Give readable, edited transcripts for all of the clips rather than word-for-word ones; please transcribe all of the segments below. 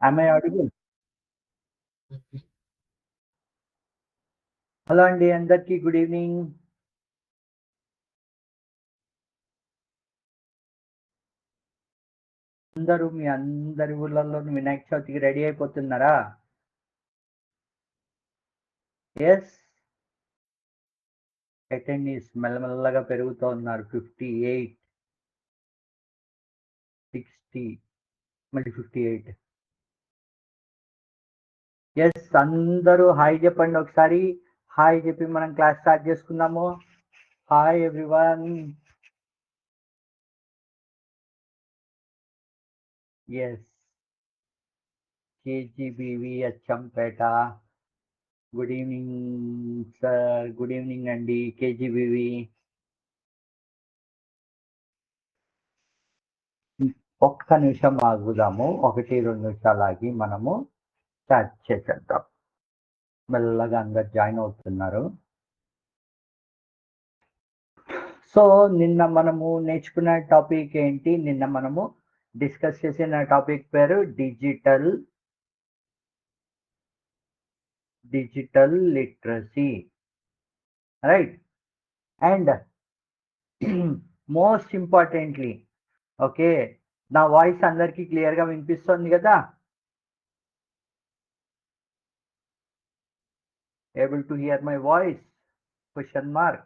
Am I audible? Hello అండి అందరికీ good evening. అందరూ మీ అందరి ఊర్లలోను వినాయక చవితికి రెడీ అయిపోతున్నారా? యెస్. అటెండీస్ మెల్లమెల్లగా పెరుగుతూ ఉన్నారు. 58, 60 మళ్ళీ 58. యెస్. అందరూ హాయ్ చెప్పండి ఒకసారి. హాయ్ చెప్పి మనం క్లాస్ స్టార్ట్ చేసుకుందాము. Hi everyone. Yes. KGBV Achampet. Good evening sir. Good evening అండి కేజీబీవీ. ఒక్క నిమిషం ఆగుదాము. 1, 2 నిమిషాలు ఆగి మనము స్టార్ట్ చేసేద్దాం. మెల్లగా అందరు జాయిన్ అవుతున్నారు. సో నిన్న మనము నేర్చుకున్న టాపిక్ ఏంటి? నిన్న మనము డిస్కస్ చేసిన టాపిక్ పేరు digital literacy. Right. And most importantly, okay, నా వాయిస్ అందరికీ క్లియర్గా వినిపిస్తుంది కదా? Able to hear my voice? Question mark.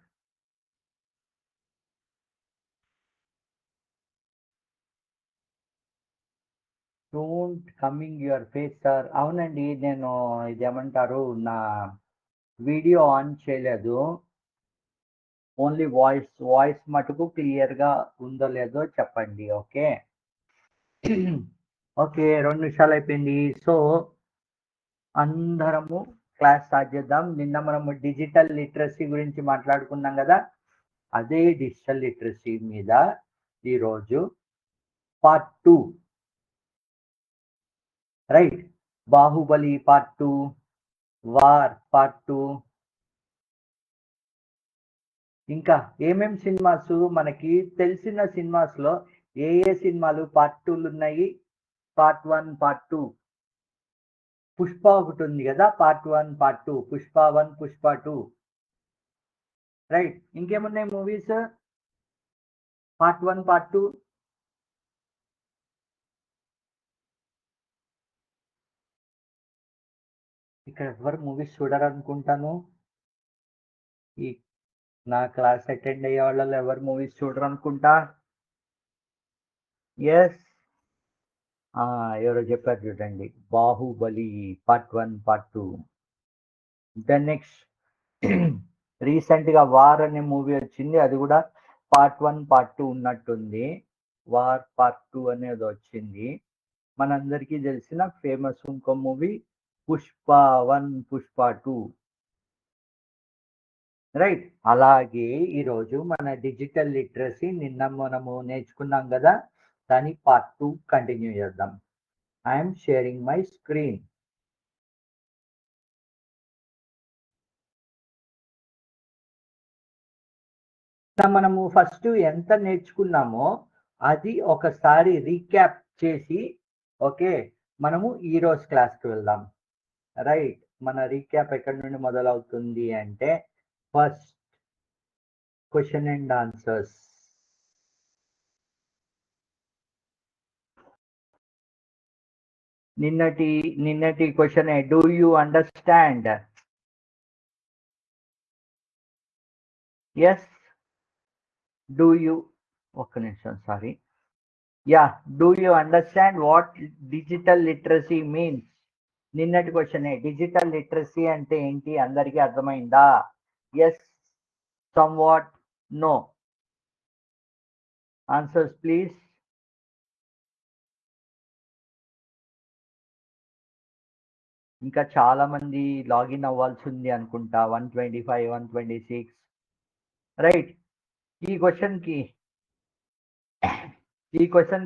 Don't coming your face sir. అవునండి, నేను ఇదేమంటారు, నా వీడియో ఆన్ చేయలేదు. ఓన్లీ వాయిస్ మటుకు క్లియర్గా ఉందో లేదో చెప్పండి. ఓకే. ఓకే, 2 నిమిషాలు అయిపోయింది. సో అందరము క్లాస్ స్టార్ట్ చేద్దాం. నిన్న మనము డిజిటల్ లిటరసీ గురించి మాట్లాడుకున్నాం కదా, అదే డిజిటల్ లిటరసీ మీద ఈరోజు part 2. Right. Baahubali part 2, war part 2, ఇంకా ఏమేం సినిమాస్ మనకి తెలిసిన సినిమాస్ లో ఏ సినిమాలు పార్ట్ 2లు ఉన్నాయి? Part 1, part 2. పుష్ప ఒకటి ఉంది కదా, part 1, part 2. Pushpa 1, Pushpa 2. Right. ఇంకేమున్నాయి మూవీస్ పార్ట్ 1, పార్ట్ 2? ఇక్కడ ఎవరు మూవీస్ చూడరనుకుంటాను. ఈ నా క్లాస్ అటెండ్ అయ్యే వాళ్ళలో ఎవరు మూవీస్ చూడరనుకుంటా. ఎస్. ఎవరో చెప్పారు చూడండి, Baahubali part 1, part 2. Then next recent గా వార్ అనే మూవీ వచ్చింది. అది కూడా పార్ట్ 1, పార్ట్ 2 ఉన్నట్టుంది. వార్ పార్ట్ 2 అనేది వచ్చింది. మనందరికీ తెలిసిన ఫేమస్ ఇంకో మూవీ పుష్ప 1, పుష్ప 2. రైట్. అలాగే ఈరోజు మన డిజిటల్ లిటరసీ నిన్న మనము నేర్చుకున్నాం కదా, దాని పార్ట్ 2 కంటిన్యూ చేద్దాం. I'm sharing my screen. మనము ఫస్ట్ ఎంత నేర్చుకున్నామో అది ఒకసారి రీక్యాప్ చేసి, ఓకే, మనము ఈరోజు క్లాస్కి వెళ్దాం. రైట్. మన రీక్యాప్ ఎక్కడి నుండి మొదలవుతుంది అంటే, ఫస్ట్ క్వశ్చన్ అండ్ ఆన్సర్స్. నిన్నటి question, do you understand? Yes. Do you, ఒక్క నిమిషం, sorry. Yeah, do you understand what digital literacy means? నిన్నటి క్వశ్చన్, డిజిటల్ లిటరసీ అంటే ఏంటి, అందరికీ అర్థమైందా? Yes, somewhat, no. Answers please. ఇంకా చాలా మంది లాగిన్ అవ్వాల్సి ఉంది అనుకుంటా. 125, 126. రైట్. ఈ క్వశ్చన్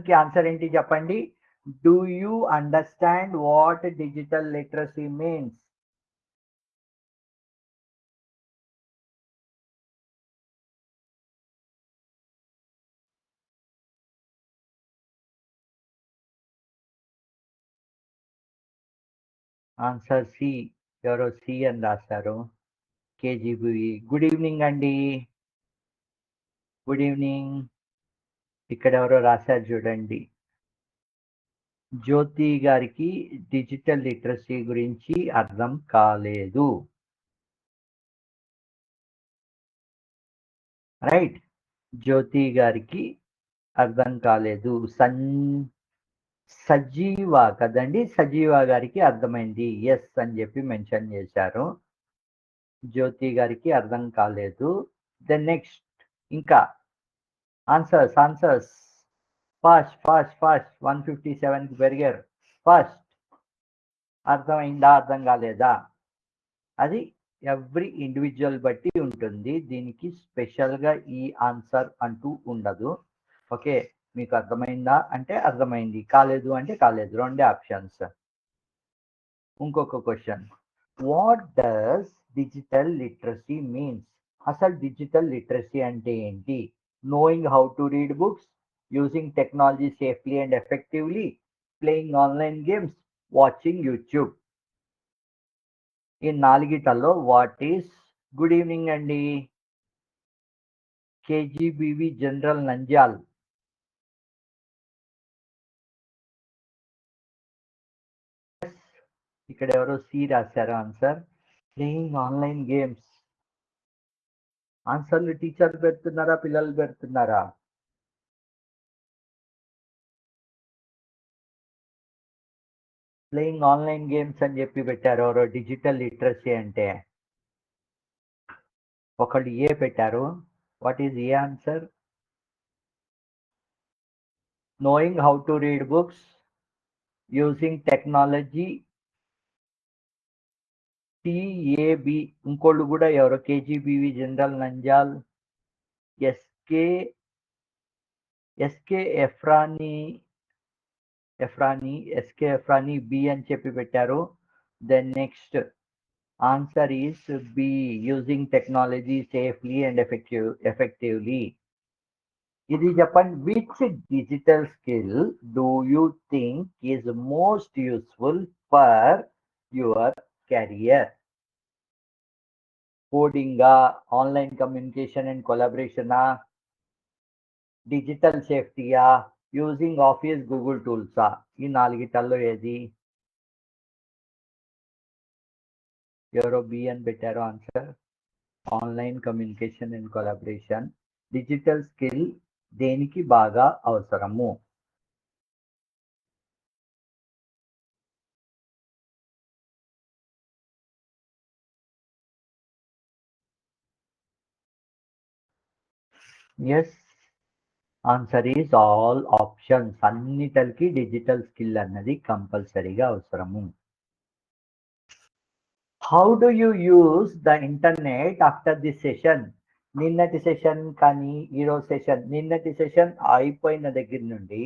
కి ఆన్సర్ ఏంటి చెప్పండి? Do you understand what digital literacy means? Answer C. ఎవరో సి అని రాశారు. కేజీబీవి. గుడ్ ఈవినింగ్ అండి. Good evening. ఇక్కడ ఎవరో రాశారు చూడండి. జ్యోతి గారికి డిజిటల్ లిటరసీ గురించి అర్థం కాలేదు. రైట్. జ్యోతి గారికి అర్థం కాలేదు. సజీవ కదండి, సజీవ గారికి అర్థమైంది ఎస్ అని చెప్పి మెన్షన్ చేశారు. జ్యోతి గారికి అర్థం కాలేదు. దెన్ నెక్స్ట్ ఇంకా ఆన్సర్స్ ఫాస్ట్ ఫాస్ట్ ఫాస్ట్ 157కి పెరిగారు. ఫాస్ట్. అర్థమైందా అర్థం కాలేదా అది ఎవ్రీ ఇండివిజువల్ బట్టి ఉంటుంది. దీనికి స్పెషల్గా ఈ ఆన్సర్ అంటూ ఉండదు. ఓకే, మీకు అర్థమైందా అంటే అర్థమైంది, కాలేదు అంటే కాలేదు, రెండే ఆప్షన్స్. ఇంకొక question. What does digital literacy means? అసలు డిజిటల్ లిటరసీ అంటే ఏంటి? Knowing how to read books, using technology safely and effectively, playing online games, watching YouTube. ఈ నాలుగిటల్లో వాట్ ఈస్? గుడ్ ఈవినింగ్ అండి. KGBV general Nandyal. ఇక్కడ ఎవరో సి రాశారు answer. Playing online games. ఆన్సర్లు teacher పెడుతున్నారా, పిల్లలు పెడుతున్నారా? ప్లేయింగ్ ఆన్లైన్ గేమ్స్ అని చెప్పి పెట్టారు ఎవరో డిజిటల్ లిటరసీ అంటే. ఒకళ్ళు ఏ పెట్టారు. What is a answer? Knowing how to read books, using technology. TAB. ఇంకోళ్ళు కూడా ఎవరో కేజీబీవి జనరల్ నంజాల్. ఎస్కే ఎస్కే ఎఫ్రానీ బి అని చెప్పి పెట్టారు. Then next answer is B, using technology safely and effectively. ఇది చెప్పండి. Which digital skill do you think is most useful for your career? కోడింగా, ఆన్లైన్ కమ్యూనికేషన్ అండ్ కొలాబరేషనా, డిజిటల్ సేఫ్టీయా, యూజింగ్ ఆఫీస్ గూగుల్ టూల్సా? ఈ నాలుగిటల్లో ఏది? ఎవరో బి అని పెట్టారు answer. Online communication and collaboration. Digital skill దేనికి బాగా అవసరము? Yes, answer is all options. అన్నిటికి డిజిటల్ స్కిల్ అన్నది కంపల్సరీగా అవసరము. How do you use the internet after this session? నిన్నటి సెషన్ కానీ ఈరోజు సెషన్, నిన్నటి సెషన్ అయిపోయిన దగ్గర నుండి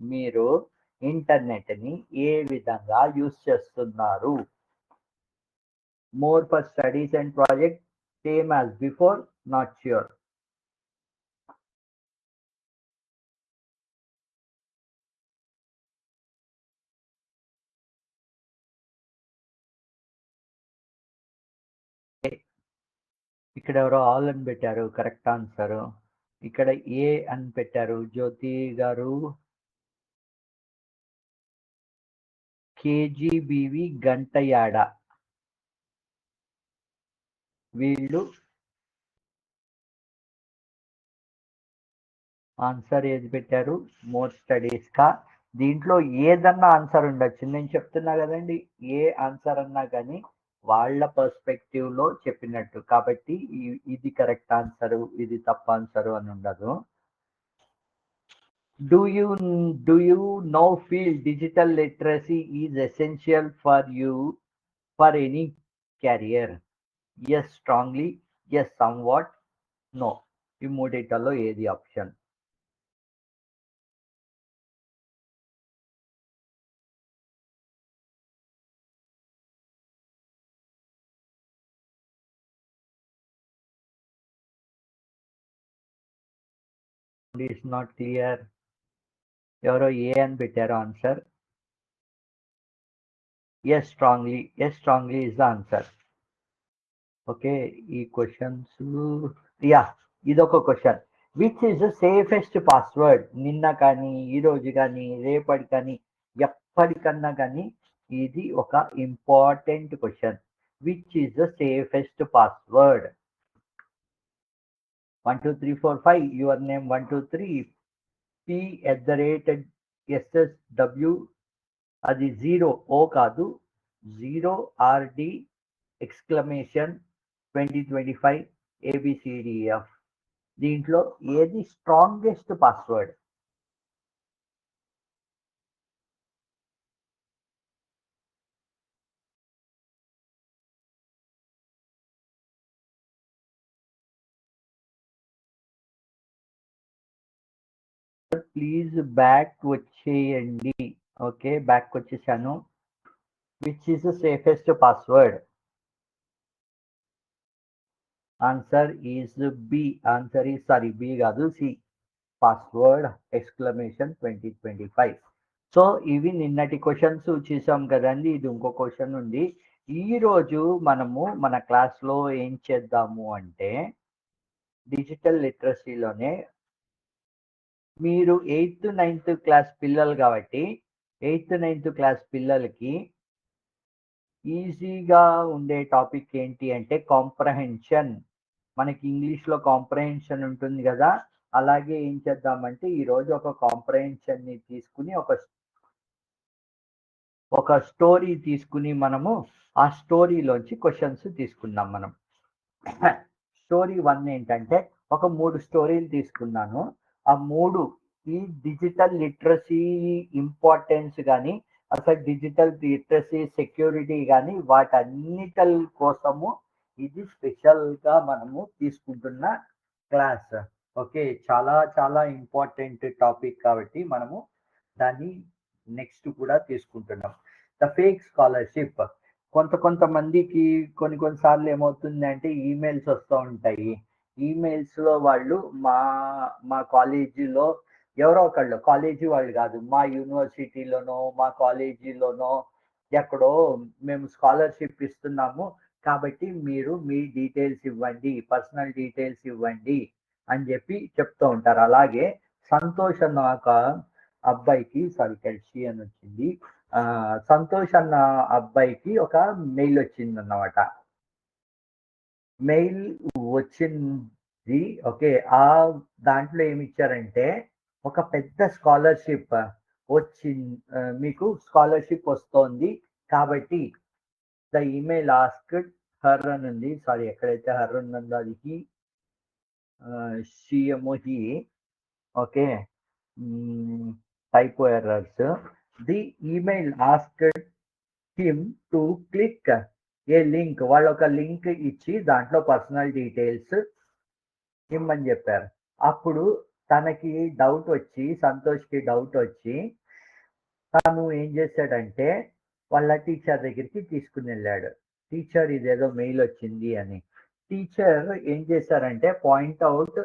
మీరు ఇంటర్నెట్ని ఏ విధంగా యూస్ చేస్తున్నారు? More for studies and project, same as before, not sure. ఇక్కడ ఎవరో ఆల్ అని పెట్టారు, కరెక్ట్ ఆన్సర్. ఇక్కడ ఏ అని పెట్టారు జ్యోతి గారు. కేజీబీవి గంటయాడ. వీళ్ళు ఆన్సర్ ఏది పెట్టారు? మోర్ స్టడీస్ కా. దీంట్లో ఏదన్నా ఆన్సర్ ఉండొచ్చు, నేను చెప్తున్నా కదండి. ఏ ఆన్సర్ అన్నా కానీ వాళ్ళ పర్స్పెక్టివ్ లో చెప్పినట్టు కాబట్టి ఇది కరెక్ట్ ఆన్సర్, ఇది తప్పు ఆన్సర్ అని ఉండదు. Do you do you now feel digital literacy is essential for you for any career? Yes strongly, yes somewhat, no. ఈ మూడిట్లలో ఏది ఆప్షన్? Is not clear. ఎవరో ఏ అని పెట్టారు answer. Yes, strongly. Yes, strongly is the answer. Okay, ఈ questions yeah ఇదొక question. Which is the safest password? నిన్న కానీ ఈ రోజు కానీ రేపటి కానీ ఎప్పటికన్నా కానీ ఇది ఒక important question. Which is the safest password? 1 2 3 4 5 your name 1 2 3 p@SSW అది జీరో ఓ కాదు, జీరో ఆర్డి ఎక్స్క్లమేషన్ 2025 ఏబిసిడిఎఫ్. దీంట్లో ఏది స్ట్రాంగెస్ట్ పాస్వర్డ్? ప్లీజ్ బ్యాక్ వచ్చేయండి. ఓకే, బ్యాక్ వచ్చేసాను. Which is the safest password? Answer is B. Answer is sorry B కాదు, C. Password exclamation 2025. So ఇవి నిన్నటి questions చూసాం కదండి. ఇది ఇంకో క్వశ్చన్ ఉంది. ఈ రోజు మనము మన క్లాస్లో ఏం చేద్దాము అంటే డిజిటల్ లిటరసీలోనే మీరు 8th 9th క్లాస్ పిల్లలు కాబట్టి 8th 9th క్లాస్ పిల్లలకి ఈజీగా ఉండే టాపిక్ ఏంటి అంటే కాంప్రహెన్షన్. మనకి ఇంగ్లీష్లో కాంప్రహెన్షన్ ఉంటుంది కదా, అలాగే ఏం చేద్దామంటే ఈరోజు ఒక కాంప్రహెన్షన్ని తీసుకుని ఒక స్టోరీ తీసుకుని మనము ఆ స్టోరీలోంచి క్వశ్చన్స్ తీసుకుందాం మనం. స్టోరీ 1 ఏంటంటే ఒక 3 స్టోరీలు తీసుకున్నాను. ఆ 3 ఈ డిజిటల్ లిటరసీ ఇంపార్టెన్స్ కానీ అసలు డిజిటల్ లిటరసీ సెక్యూరిటీ కానీ వాటన్నిటి కోసము ఇది స్పెషల్గా మనము తీసుకుంటున్న క్లాస్. ఓకే, చాలా చాలా ఇంపార్టెంట్ టాపిక్ కాబట్టి మనము దాన్ని నెక్స్ట్ కూడా తీసుకుంటున్నాం. The fake scholarship. కొంతమందికి కొన్నిసార్లు ఏమవుతుంది అంటే ఈమెయిల్స్ వస్తూ ఉంటాయి. ఈమెయిల్స్లో వాళ్ళు మా కాలేజీలో ఎవరో ఒకళ్ళు, కాలేజీ వాళ్ళు కాదు, మా యూనివర్సిటీలోనో మా కాలేజీలోనో ఎక్కడో మేము స్కాలర్షిప్ ఇస్తున్నాము కాబట్టి మీరు మీ డీటెయిల్స్ ఇవ్వండి, పర్సనల్ డీటెయిల్స్ ఇవ్వండి అని చెప్పి చెప్తూ ఉంటారు. అలాగే సంతోష్ అన్న ఒక అబ్బాయికి, సారీ కెల్సి అని వచ్చింది, సంతోష్ అన్న అబ్బాయికి ఒక మెయిల్ వచ్చింది అన్నమాట. మెయిల్ వచ్చింది. ఓకే, ఆ దాంట్లో ఏమి ఇచ్చారంటే ఒక పెద్ద స్కాలర్షిప్ వచ్చింది, మీకు స్కాలర్షిప్ వస్తోంది కాబట్టి ద ఈమెయిల్ ఆస్క్డ్ హర్ అని ఉంది. సారీ, ఎక్కడైతే హర్ ఉందో అది హి, షిఎంఓ he. Okay, typo errors. The email asked him to click a link, వాళ్ళు ఒక లింక్ ఇచ్చి దాంట్లో పర్సనల్ డీటెయిల్స్ ఇమ్మని చెప్పారు. అప్పుడు తనకి డౌట్ వచ్చి, సంతోష్కి డౌట్ వచ్చి తను ఏం చేశాడంటే వాళ్ళ టీచర్ దగ్గరికి తీసుకుని వెళ్ళాడు. టీచర్ ఇదేదో మెయిల్ వచ్చింది అని. టీచర్ ఏం చేశారంటే point out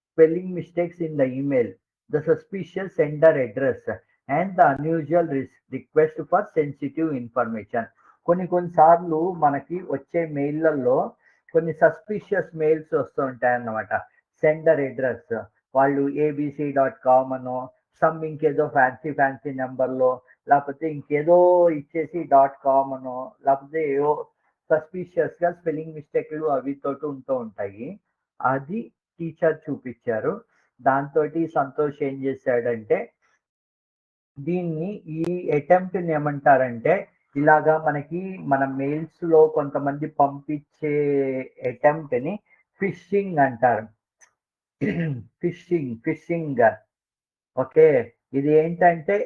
spelling mistakes in the email, the suspicious sender address and the unusual request for sensitive information. కొన్నిసార్లు మనకి వచ్చే మెయిల్లలో కొన్ని సస్పిషియస్ మెయిల్స్ వస్తూ ఉంటాయి అన్నమాట. సెండర్ అడ్రస్ వాళ్ళు abc.com అనో సమ్ ఇంకేదో ఫ్యాన్సీ నెంబర్లో లేకపోతే ఇంకేదో ఇచ్చేసి .com అనో లేకపోతే ఏవో సస్పిషియస్గా స్పెల్లింగ్ మిస్టేక్లు అవితోటి ఉంటూ ఉంటాయి. అది టీచర్ చూపించారు. దాంతో సంతోష్ ఏం చేశాడంటే దీన్ని ఈ అటెంప్ట్ని ఏమంటారంటే ఇలాగా మనకి మన మెయిల్స్లో కొంతమంది పంపించే అటెంప్ట్ని ఫిషింగ్ అంటారు. ఫిషింగ్. ఓకే, ఇది ఏంటంటే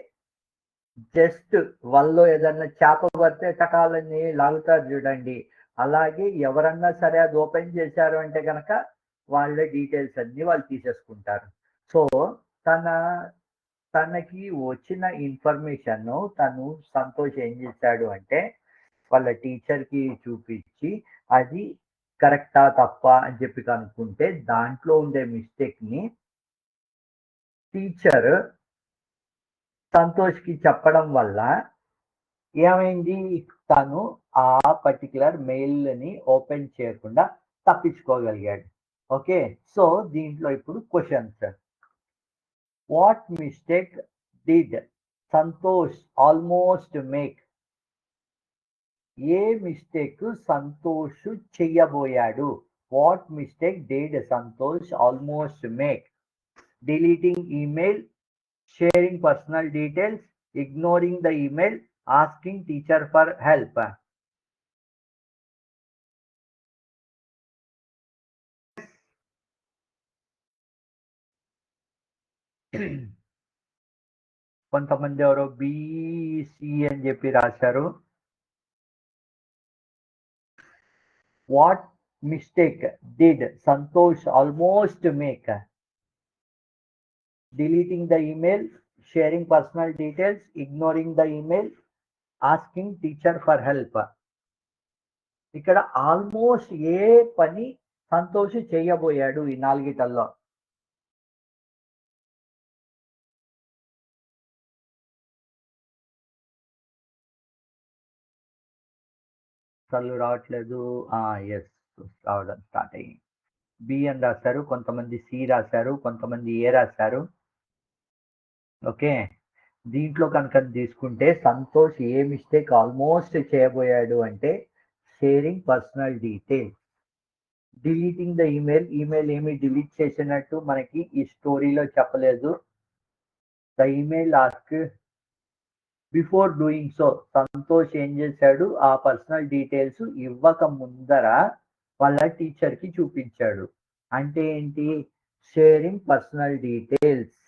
జస్ట్ వాళ్ళు ఏదన్నా చేప పడితే టకాలని లాగుతారు చూడండి, అలాగే ఎవరన్నా సరే అది ఓపెన్ చేశారు అంటే కనుక వాళ్ళ డీటెయిల్స్ అన్ని వాళ్ళు తీసేసుకుంటారు. సో తనకి వచ్చిన ఇన్ఫర్మేషన్ తను సంతోష్ ఏం చేశాడు అంటే వాళ్ళ టీచర్కి చూపించి అది కరెక్టా తప్ప అని చెప్పి కనుక్కుంటే దాంట్లో ఉండే మిస్టేక్ని టీచర్ సంతోష్కి చెప్పడం వల్ల ఏమైంది, తను ఆ పర్టికులర్ మెయిల్ని ఓపెన్ చేయకుండా తప్పించుకోగలిగాడు. ఓకే, సో దీంట్లో ఇప్పుడు questions. What mistake did Santosh almost make? ఏ మిస్టేక్ సంతోష్ చెయ్యబోయాడు? What mistake did Santosh almost make? Deleting email, sharing personal details, ignoring the email, asking teacher for help. కొంతమంది ఎవరో బిసి అని చెప్పి రాశారు. What mistake did Santosh almost make? Deleting the email, sharing personal details, ignoring the email, asking teacher for help. ఇక్కడ almost ఏ పని సంతోష్ చేయబోయాడు ఈ నాలుగిటల్లో? కళ్ళు రావట్లేదు. ఎస్, రావడం స్టార్ట్ అయ్యింది. బి అని రాశారు, కొంతమంది సి రాశారు, కొంతమంది ఏ రాశారు. ఓకే, దీంట్లో కనుక తీసుకుంటే సంతోష్ ఏ మిస్టేక్ ఆల్మోస్ట్ చేయబోయాడు అంటే sharing personal details. Deleting the email, email ఏమి డిలీట్ చేసినట్టు మనకి ఈ స్టోరీలో చెప్పలేదు. The email ask before doing so, Santosh ఏం చేశాడు, ఆ పర్సనల్ డీటెయిల్స్ ఇవ్వక ముందర వాళ్ళ టీచర్ కి చూపించాడు. అంటే ఏంటి, sharing personal details.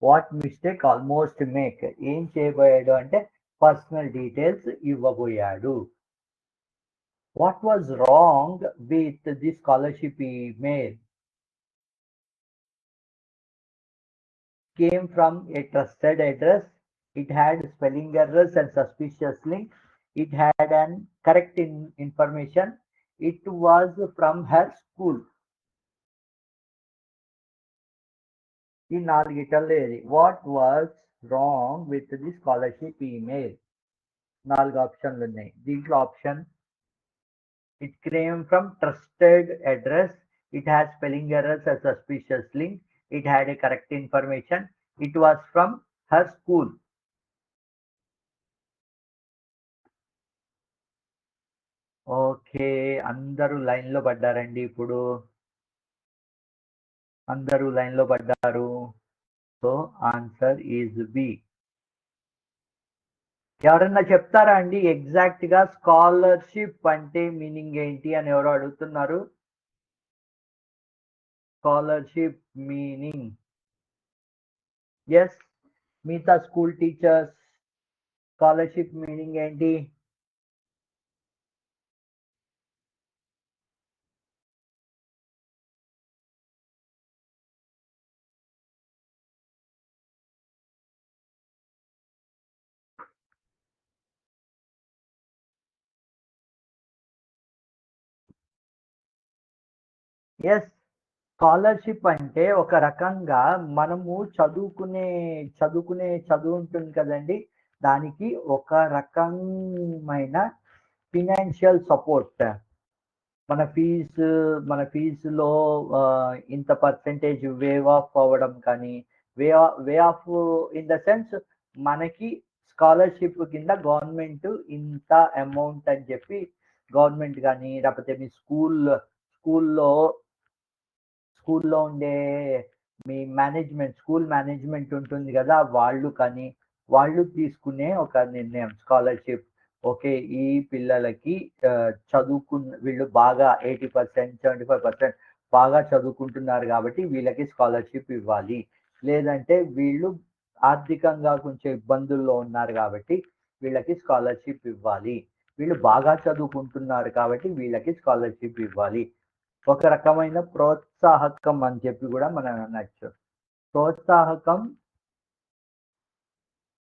What mistake almost make, ఏం చేయబోయాడు అంటే పర్సనల్ డీటెయిల్స్ ఇవ్వబోయాడు. What was wrong with the scholarship email? Came from a trusted address. It had spelling errors and suspicious links. It had an correct information. It was from her school. ఈ నాలుగిటల్లో ఏది? What was wrong with the scholarship email? 4 ఆప్షన్లు ఉన్నాయి దీంట్లో. Option, it came from trusted address, it has spelling errors and suspicious link, it had a correct information, it was from her school. Okay, అందరూ line లో పడ్డారండి. ఇప్పుడు అందరూ line లో పడ్డారు. So answer is B. ఎవరన్నా చెప్తారా అండి ఎగ్జాక్ట్ గా స్కాలర్షిప్ అంటే మీనింగ్ ఏంటి అని ఎవరో అడుగుతున్నారు. Scholarship meaning. ఎస్, మిగతా స్కూల్ టీచర్స్, స్కాలర్షిప్ మీనింగ్ ఏంటి? ఎస్, స్కాలర్షిప్ అంటే ఒక రకంగా మనము చదువుకునే చదువు ఉంటుంది కదండి, దానికి ఒక రకమైన ఫినాన్షియల్ సపోర్ట్. మన ఫీజులో ఇంత పర్సెంటేజ్ వేవ్ ఆఫ్ అవ్వడం కానీ, way of in the sense మనకి స్కాలర్షిప్ కింద గవర్నమెంట్ ఇంత అమౌంట్ అని చెప్పి గవర్నమెంట్ కానీ, లేకపోతే మీ స్కూల్లో ఉండే మీ స్కూల్ మేనేజ్మెంట్ ఉంటుంది కదా, వాళ్ళు తీసుకునే ఒక నిర్ణయం స్కాలర్షిప్. ఓకే, ఈ పిల్లలకి వీళ్ళు బాగా 80%, 75% బాగా చదువుకుంటున్నారు కాబట్టి వీళ్ళకి స్కాలర్షిప్ ఇవ్వాలి. లేదంటే వీళ్ళు ఆర్థికంగా కొంచెం ఇబ్బందుల్లో ఉన్నారు కాబట్టి వీళ్ళకి స్కాలర్షిప్ ఇవ్వాలి. వీళ్ళు బాగా చదువుకుంటున్నారు కాబట్టి వీళ్ళకి స్కాలర్షిప్ ఇవ్వాలి. ఒక రకమైన ప్రోత్సాహకం అని చెప్పి కూడా మనం అనొచ్చు. ప్రోత్సాహకం,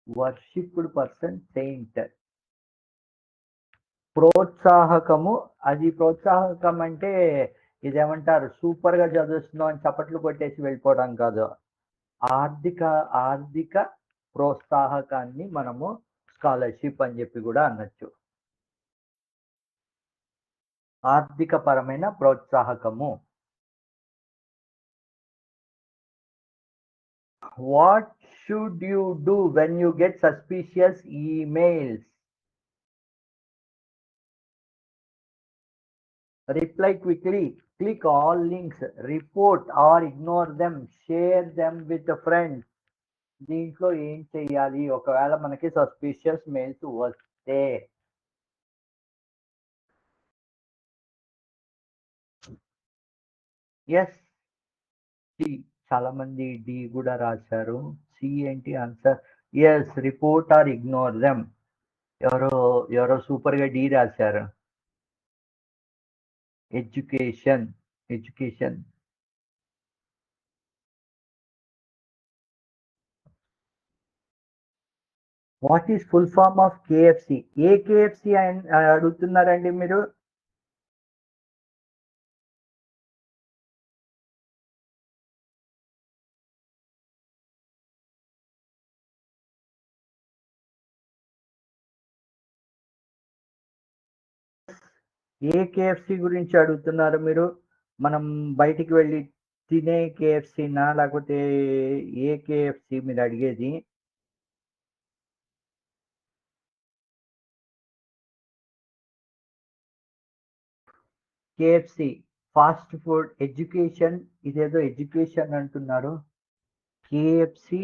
వర్షిప్డ్ పర్సన్, సెయింట్. ప్రోత్సాహకము, అది ప్రోత్సాహకం అంటే ఇదేమంటారు, సూపర్ గా చదువుతున్నాం అని చప్పట్లు కొట్టేసి వెళ్ళిపోవడం కాదు. ఆర్థిక ప్రోత్సాహకాన్ని మనము స్కాలర్‌షిప్ అని చెప్పి కూడా అనొచ్చు. ఆర్థిక పరమైన ప్రోత్సాహకము. What should you do when you get suspicious emails? Reply quickly, click all links, report or ignore them, share them with a friend. దీంట్లో ఏం చెయ్యాలి ఒకవేళ మనకి సస్పీషియస్ మెయిల్స్ వస్తే? Yes, C. చాలా మంది డి కూడా రాశారు. సి ఏంటి answer? Yes, report or ignore them. ఎవరో ఎవరో సూపర్ గా డి రాశారు. Education. Education. What is full form of KFC? ఏ కేఎఫ్సి అడుగుతున్నారండి మీరు? ఏ కేఎఫ్సి గురించి అడుగుతున్నారు మీరు? మనం బయటికి వెళ్ళి తినే కేఎఫ్సినా లేకపోతే ఏ కేఎఫ్సి మీరు అడిగేది? KFC fast food. ఎడ్యుకేషన్, ఇదేదో ఎడ్యుకేషన్ అంటున్నారు. KFC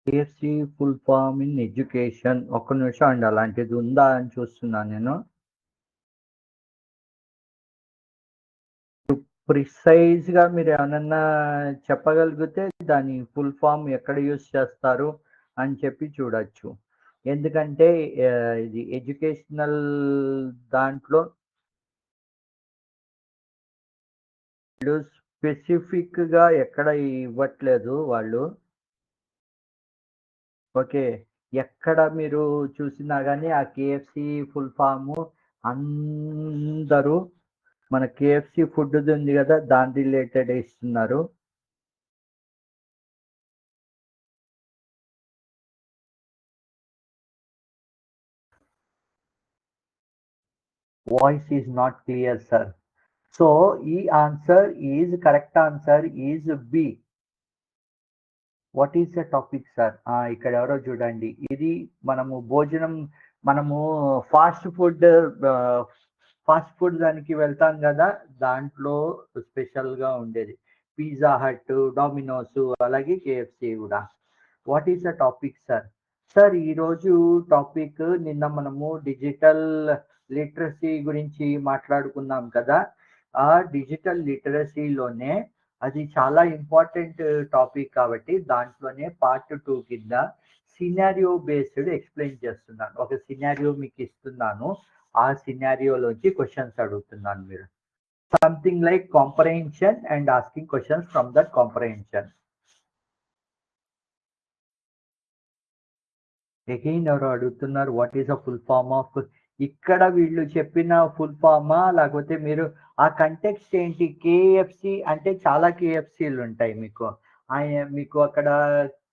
KFC full form in education. ఒక్క నిమిషం అండి, అలాంటిది ఉందా అని చూస్తున్నాను నేను. ప్రిసైజ్ గా మీరు ఏమన్నా చెప్పగలిగితే దాని ఫుల్ ఫామ్ ఎక్కడ యూస్ చేస్తారు అని చెప్పి చూడొచ్చు. ఎందుకంటే ఇది ఎడ్యుకేషనల్ దాంట్లో స్పెసిఫిక్ గా ఎక్కడ ఇవ్వట్లేదు వాళ్ళు. ఓకే, ఎక్కడ మీరు చూసినా కానీ ఆ కేఎఫ్సి ఫుల్ ఫామ్ అందరూ మన కేఎఫ్సి ఫుడ్ ఉంది కదా దాని రిలేటెడ్ ఇస్తున్నారు. Voice is not clear sir. So ఈ answer is correct answer is B. What is the topic sir? ఇక్కడ ఎవరో చూడండి, ఇది మనము భోజనం, మనము ఫాస్ట్ ఫుడ్ ఫాస్ట్ ఫుడ్ దానికి వెళ్తాం కదా, దాంట్లో స్పెషల్ గా ఉండేది పిజ్జా హట్, డామినోస్, అలాగే కేఎఫ్సి కూడా. What is the topic sir? Sir ఈరోజు టాపిక్, నిన్న మనము డిజిటల్ లిటరసీ గురించి మాట్లాడుకున్నాం కదా, ఆ డిజిటల్ లిటరసీలోనే అది చాలా ఇంపార్టెంట్ టాపిక్ కాబట్టి దాంట్లోనే పార్ట్ 2 కింద సినారియో బేస్డ్ ఎక్స్ప్లెయిన్ చేస్తున్నాను. ఒక సినారియో మీకు ఇస్తున్నాను, ఆ సినారియోలోంచి క్వశ్చన్స్ అడుగుతున్నాను మీరు. Something like comprehension and asking questions from that comprehension. Again ఎవరు అడుగుతున్నారు what is a full form of? ఇక్కడ వీళ్ళు చెప్పిన ఫుల్ ఫామా లేకపోతే మీరు ఆ కంటెక్స్ట్ ఏంటి? కేఎఫ్సి అంటే చాలా కేఎఫ్సీలు ఉంటాయి మీకు. మీకు అక్కడ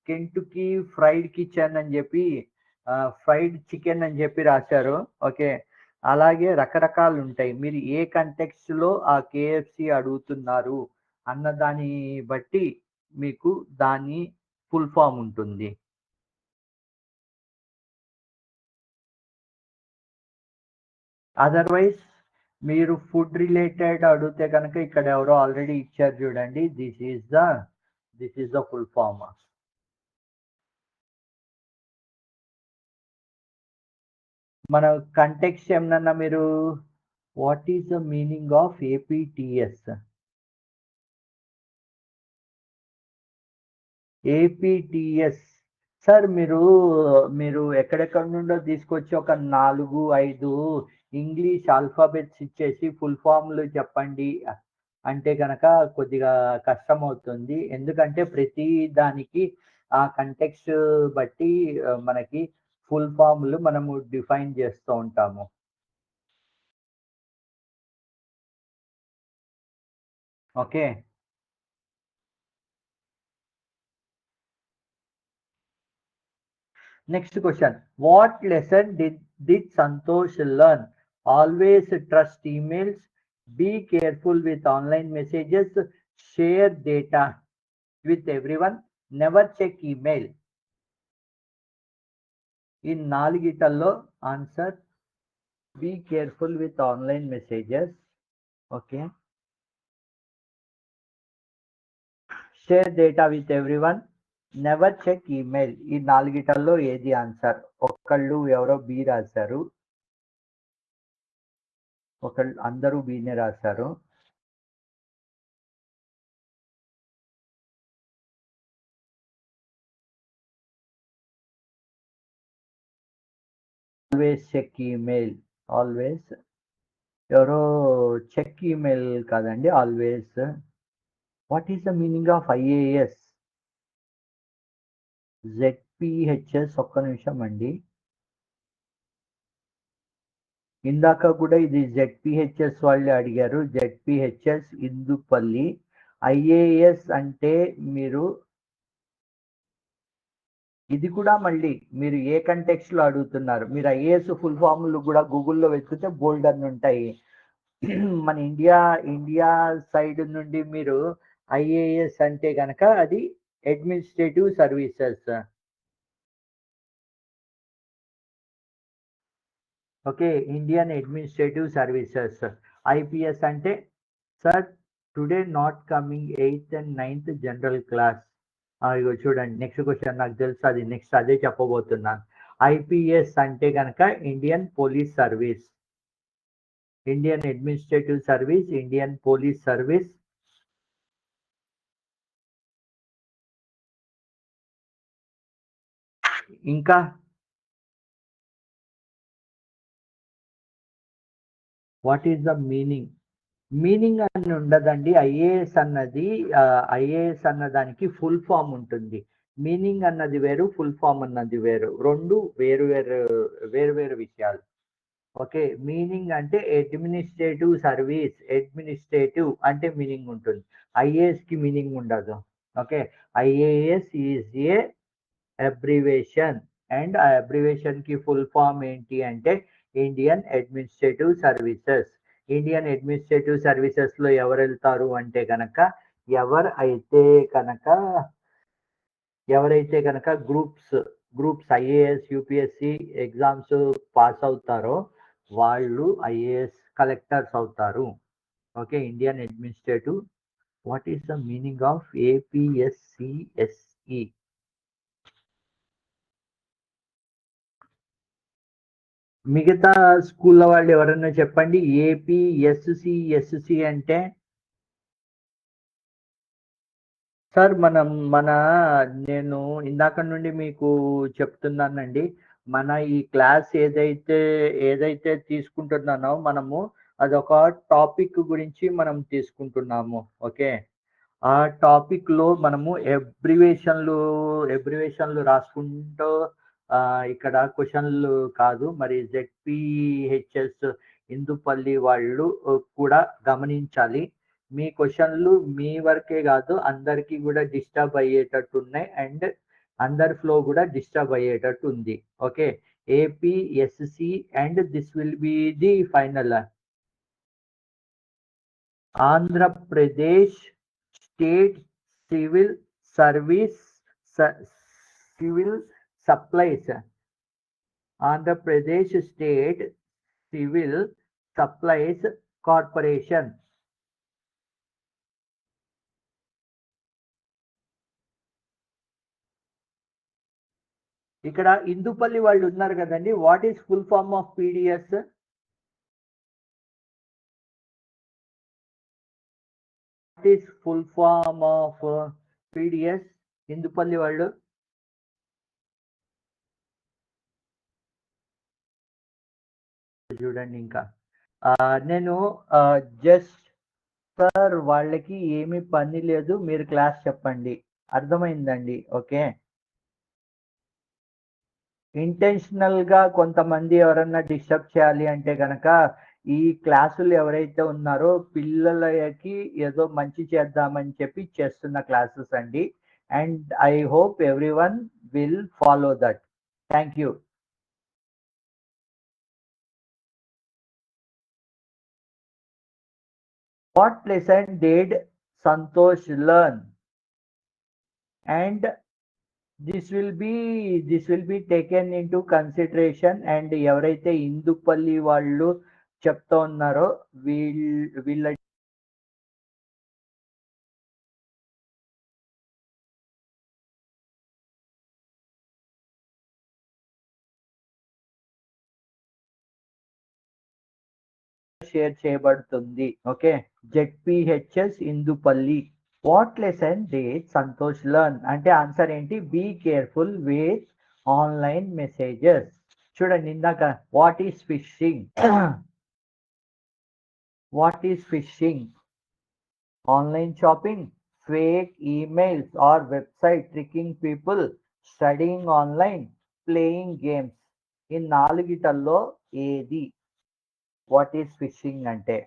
కెంటుకీ ఫ్రైడ్ కిచెన్ అని చెప్పి, ఫ్రైడ్ చికెన్ అని చెప్పి రాశారు. ఓకే, అలాగే రకరకాలు ఉంటాయి. మీరు ఏ కంటెక్స్ట్ లో ఆ కేఎఫ్సి అడుగుతున్నారు అన్న దాన్ని బట్టి మీకు దాని ఫుల్ ఫామ్ ఉంటుంది. అదర్వైజ్ మీరు ఫుడ్ రిలేటెడ్ అడిగితే కనుక ఇక్కడ ఎవరో ఆల్రెడీ ఇచ్చారు చూడండి, this is the full form. మన కంటెక్స్ట్ ఏమన్నా మీరు what is the meaning of APTS? APTS sir, మీరు ఎక్కడెక్కడ నుండో తీసుకొచ్చి ఒక 4-5 ఇంగ్లీష్ ఆల్ఫాబెట్స్ ఇచ్చేసి ఫుల్ ఫామ్లు చెప్పండి అంటే కనుక కొద్దిగా కష్టం అవుతుంది. ఎందుకంటే ప్రతి దానికి ఆ కంటెక్స్ట్ బట్టి మనకి ఫుల్ ఫామ్‌లు మనము డిఫైన్ చేస్తూ ఉంటాము. Okay. Next question. What lesson did Santosh learn? Always trust emails. Be careful with online messages. Share data with everyone. Never check email. ఈ నాలుగిటల్లో answer be careful with online messages. Okay. Share data with everyone. Never check email. ఈ నాలుగిటల్లో ఏది answer? ఒకళ్ళు ఎవరో B రాశారు, ఒకళ్ళు అందరూ బీనే రాశారు. Always check email. ఆల్వేస్ ఎవరో చెక్ ఈమెయిల్ కాదండి, always. What is the meaning of IAS? ZPHS. ఒక్క నిమిషం అండి. ఇందాక కూడా ఇది జెడ్పిహెచ్ఎస్ వాళ్ళే అడిగారు. జెడ్పిహెచ్ఎస్ ఇందుపల్లి. ఐఏఎస్ అంటే మీరు ఇది కూడా మళ్ళీ మీరు ఏ కంటెక్స్ట్ లో అడుగుతున్నారు? మీరు ఐఏఎస్ ఫుల్ ఫామ్లు కూడా గూగుల్లో వెతికితే బోల్డ్ అని ఉంటాయి. మన ఇండియా సైడ్ నుండి మీరు ఐఏఎస్ అంటే కనుక అది administrative services. Okay, Indian administrative services. IPS అంటే sir today not coming 8th and 9th general class. ఇగో చూడండి, నెక్స్ట్ క్వశ్చన్ నాకు తెలుసు, అది నెక్స్ట్ అదే చెప్పబోతున్నాను. ఐపీఎస్ అంటే కనుక Indian police service, Indian administrative service, Indian police service. ఇంకా what is the meaning? Meaning అని ఉండదండి. ఐఏఎస్ అన్నది ఐఏఎస్ అన్న దానికి ఫుల్ ఫామ్ ఉంటుంది. మీనింగ్ అన్నది వేరు, ఫుల్ ఫామ్ అన్నది వేరు. రెండు వేరు వేరు వేరు వేరు విషయాలు. ఓకే, మీనింగ్ అంటే అడ్మినిస్ట్రేటివ్ సర్వీస్. అడ్మినిస్ట్రేటివ్ అంటే మీనింగ్ ఉంటుంది, ఐఏఎస్ కి మీనింగ్ ఉండదు. Okay, IAS is a abbreviation, and ఆ అబ్రివేషన్ కి ఫుల్ ఫామ్ ఏంటి అంటే Indian administrative services. Indian administrative services లో ఎవరు వెళ్తారు అంటే కనుక ఎవరైతే కనుక groups IAS UPSC exams pass అవుతారో వాళ్ళు ఐఏఎస్ కలెక్టర్స్ అవుతారు. Okay, Indian administrative. What is the meaning of APSCSE? మిగతా స్కూళ్ళ వాళ్ళు ఎవరన్నా చెప్పండి. ఏపీఎస్సిఎస్సి అంటే సార్ నేను ఇందాక నుండి మీకు చెప్తున్నానండి, మన ఈ క్లాస్ ఏదైతే తీసుకుంటున్నానో మనము అదొక టాపిక్ గురించి మనం తీసుకుంటున్నాము. ఓకే, ఆ టాపిక్ లో మనము ఎబ్రివేషన్లు రాసుకుంటూ ఇక్కడ క్వశ్చన్లు కాదు. మరి జెడ్పిహెచ్ఎస్ ఇందుపల్లి వాళ్ళు కూడా గమనించాలి. మీ క్వశ్చన్లు మీ వరకే కాదు, అందరికీ కూడా డిస్టర్బ్ అయ్యేటట్టు ఉన్నాయి, అండ్ అందరి ఫ్లో కూడా డిస్టర్బ్ అయ్యేటట్టు ఉంది. Okay, APSC and this will be the final. Andhra Pradesh state civil service civil supplies. Andhra Pradesh state civil supplies corporation. ఇక్కడ ఇందుపల్లి వాళ్ళు ఉన్నారు కదండి. What is full form of PDS? What is full form of PDS? Indupalli వాళ్ళు చూడండి. ఇంకా నేను జస్ట్ సార్ వాళ్ళకి ఏమీ పని లేదు, మీరు క్లాస్ చెప్పండి. అర్థమైందండి. ఓకే, ఇంటెన్షనల్‌గా కొంతమంది ఎవరన్నా డిస్టర్బ్ చేయాలి అంటే గనక, ఈ క్లాసులు ఎవరైతే ఉన్నారో పిల్లలకి ఏదో మంచి చేద్దామని చెప్పి చేస్తున్న క్లాసెస్ అండి. And I hope everyone will follow that. Thank you. What lesson did Santosh learn? And this will be taken into consideration and ఎవరైతే ఇందుపల్లి వాళ్ళు చెప్తా ఉన్నారో వీళ్ళ షేర్ చేయబడుతుంది. Okay. ZPHS Indupalli. What lesson did Santosh learn? అంటే ఆన్సర్ ఏంటి? Be careful with online messages. చూడండి ఇందాక what is phishing? What is phishing? Online shopping, fake emails or website tricking people, studying online, playing games. ఈ నాలుగిటల్లో ఏది? What is phishing అంటే?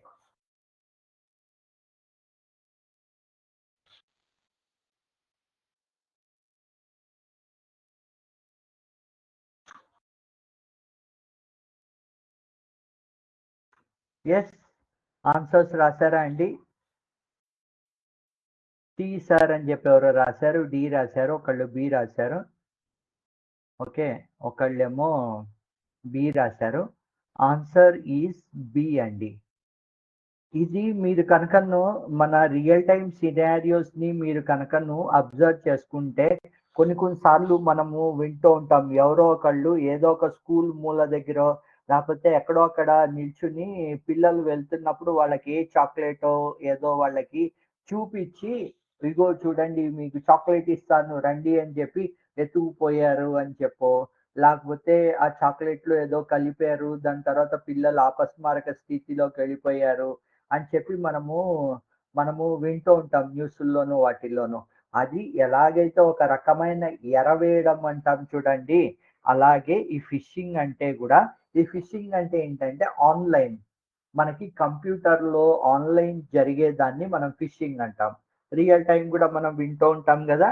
Yes. Answers రాసారా అండి? టీ సార్ అని చెప్పి ఎవరో రాసారు. డి రాసారు. ఒకళ్ళు బి రాసారు. ఓకే. ఒకళ్ళేమో బి రాసారు. ఆన్సర్ ఈస్ బి అండి. ఇది మీరు కనుకను మన రియల్ టైమ్ సినారియోస్‌ని మీరు కనుకను అబ్జర్వ్ చేసుకుంటే కొన్ని కొన్ని సార్లు మనము వింటూ ఉంటాం. ఎవరో ఒకళ్ళు ఏదో ఒక స్కూల్ మూల దగ్గరో లేకపోతే ఎక్కడో అక్కడ నిల్చుని పిల్లలు వెళ్తున్నప్పుడు వాళ్ళకి ఏ చాక్లెటో ఏదో వాళ్ళకి చూపిచ్చి, "ఇగో చూడండి మీకు చాక్లెట్ ఇస్తాను రండి" అని చెప్పి ఎత్తుకుపోయారు అని చెప్పో, లేకపోతే ఆ చాక్లెట్‌లో ఏదో కలిపారు. దాని తర్వాత పిల్లలు అపస్మారక స్థితిలోకెళ్ళిపోయారు. అని చెప్పి మనము వింటూ ఉంటాం న్యూసుల్లోనూ వాటిల్లోనూ. అది ఎలాగైతే ఒక రకమైన ఎరవేయడం అంటాం చూడండి. అలాగే ఈ ఫిషింగ్ అంటే గూడా ఈ ఫిషింగ్ అంటే ఏంటంటే ఆన్‌లైన్. మనకి కంప్యూటర్‌లో ఆన్‌లైన్ జరిగేదాన్ని మనం ఫిషింగ్ అంటాం. రియల్ టైమ్ గూడా మనం వింటూ ఉంటాం గదా!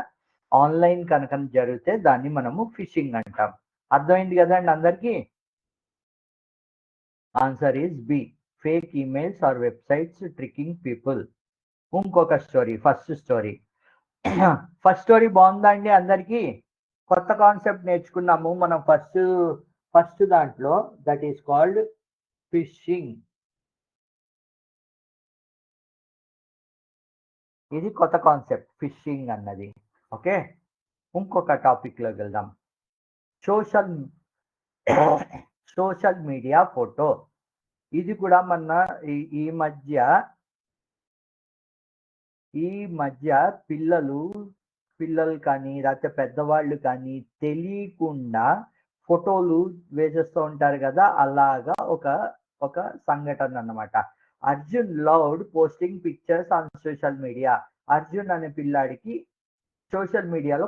ఆన్‌లైన్ కనుక జరిగితే దాన్ని మనము ఫిషింగ్ అంటాం. అర్థమైంది గదండీ అందరికి? Answer is B. Fake emails or websites tricking people. ఇంకొక story. First story. First story బావుందా అండి అందరికి? కొత్త కాన్సెప్ట్ నేర్చుకున్నాము. మనం ఫస్ట్ దాంట్లో దట్ ఈస్ కాల్డ్ ఫిషింగ్. ఇది కొత్త కాన్సెప్ట్ ఫిషింగ్ అన్నది. ఓకే. ఇంకొక టాపిక్‌లోకెళ్దాం. Social social media photo. ఇది కూడా మొన్న ఈ ఈ మధ్య ఈ మధ్య పిల్లలు, పిల్లలు కానీ, లేకపోతే పెద్దవాళ్ళు కానీ తెలియకుండా ఫోటోలు వేసేస్తూ ఉంటారు గదా! అలాగా ఒక సంఘటన అన్నమాట. 'Arjun loved posting pictures on social media.' Arjun అనే పిల్లాడికి సోషల్ మీడియాలో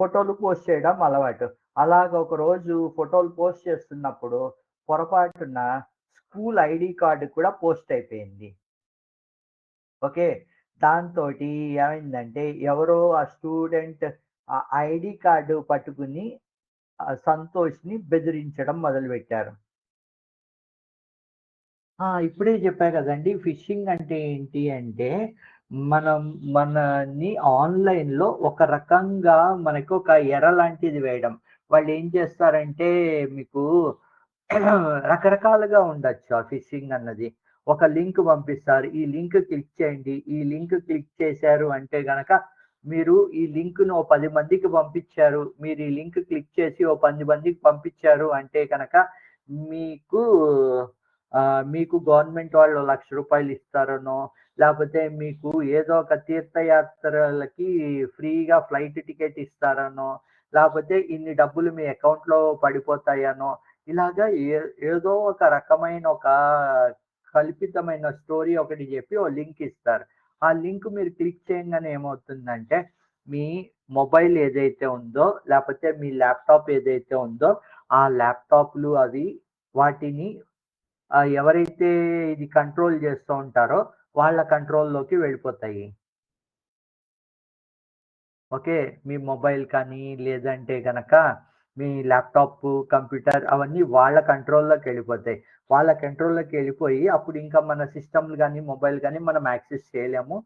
ఫోటోలు పోస్ట్ చేయడం అలవాటు. అలాగ ఒకరోజు ఫోటోలు పోస్ట్ చేస్తున్నప్పుడు పొరపాటున స్కూల్ ఐడీ కార్డ్ కూడా పోస్ట్ అయిపోయింది. ఓకే. దాంతోటి ఏమైందంటే ఎవరో ఆ స్టూడెంట్ ఆ ఐడీ కార్డ్ పట్టుకుని సంతోష్‌ని బెదిరించడం మొదలుపెట్టారు. ఇప్పుడే చెప్పా కదండీ! ఫిషింగ్ అంటే ఏంటి అంటే, మనం మనని ఆన్‌లైన్‌లో ఒక రకంగా మనకొక ఎర లాంటిది వేయడం. వాళ్ళేం చేస్తారంటే మీకు రకరకాలుగా ఉండొచ్చు ఆ ఫిషింగ్ అన్నది. ఒక లింక్ పంపిస్తారు. ఈ లింక్ క్లిక్ చేయండి. ఈ లింక్ క్లిక్ చేశారు అంటే గనక మీరు ఈ లింక్‌ను ఓ 10 మందికి పంపించారు. మీరు ఈ లింక్ క్లిక్ చేసి ఓ 10 మందికి పంపించారు అంటే గనక మీకు మీకు గవర్నమెంట్ వాళ్ళు రూ. 1,00,000 ఇస్తారనో, లేపోతే మీకు ఏదో ఒక తీర్థయాత్రలకి ఫ్రీగా ఫ్లైట్ టికెట్ ఇస్తారనో, లేపోతే ఇన్ని డబ్బులు మీ అకౌంట్‌లో పడిపోతాయనో, ఇలాగా ఏదో ఒక రకమైన ఒక కల్పితమైన స్టోరీ ఒకటి జెప్పి ఓ లింక్ ఇస్తారు. ఆ లింక్ మీరు క్లిక్ చేయంగానే ఏమవుతుందంటే, మీ మొబైల్ ఏదైతే ఉందో, లేపోతే మీ ల్యాప్‌టాప్ ఏదైతే ఉందో, ఆ ల్యాప్‌టాప్‌లు అవి వాటిని ఎవరైతే ఇది కంట్రోల్ చేస్తూ ఉంటారో, వాళ్ళ కంట్రోల్‌లోకి వెళ్ళిపోతాయి. ఓకే. మీ మొబైల్ కానీ, లేదంటే గనక మీ ల్యాప్‌టాప్, కంప్యూటర్ అవన్నీ వాళ్ళ కంట్రోల్‌లోకెళ్ళిపోతాయి. వాళ్ళ కంట్రోల్‌లోకెళ్ళిపోయి అప్పుడు ఇంకా మన సిస్టమ్‌లు గాని, మొబైల్ గాని మనం యాక్సెస్ చేయలేము.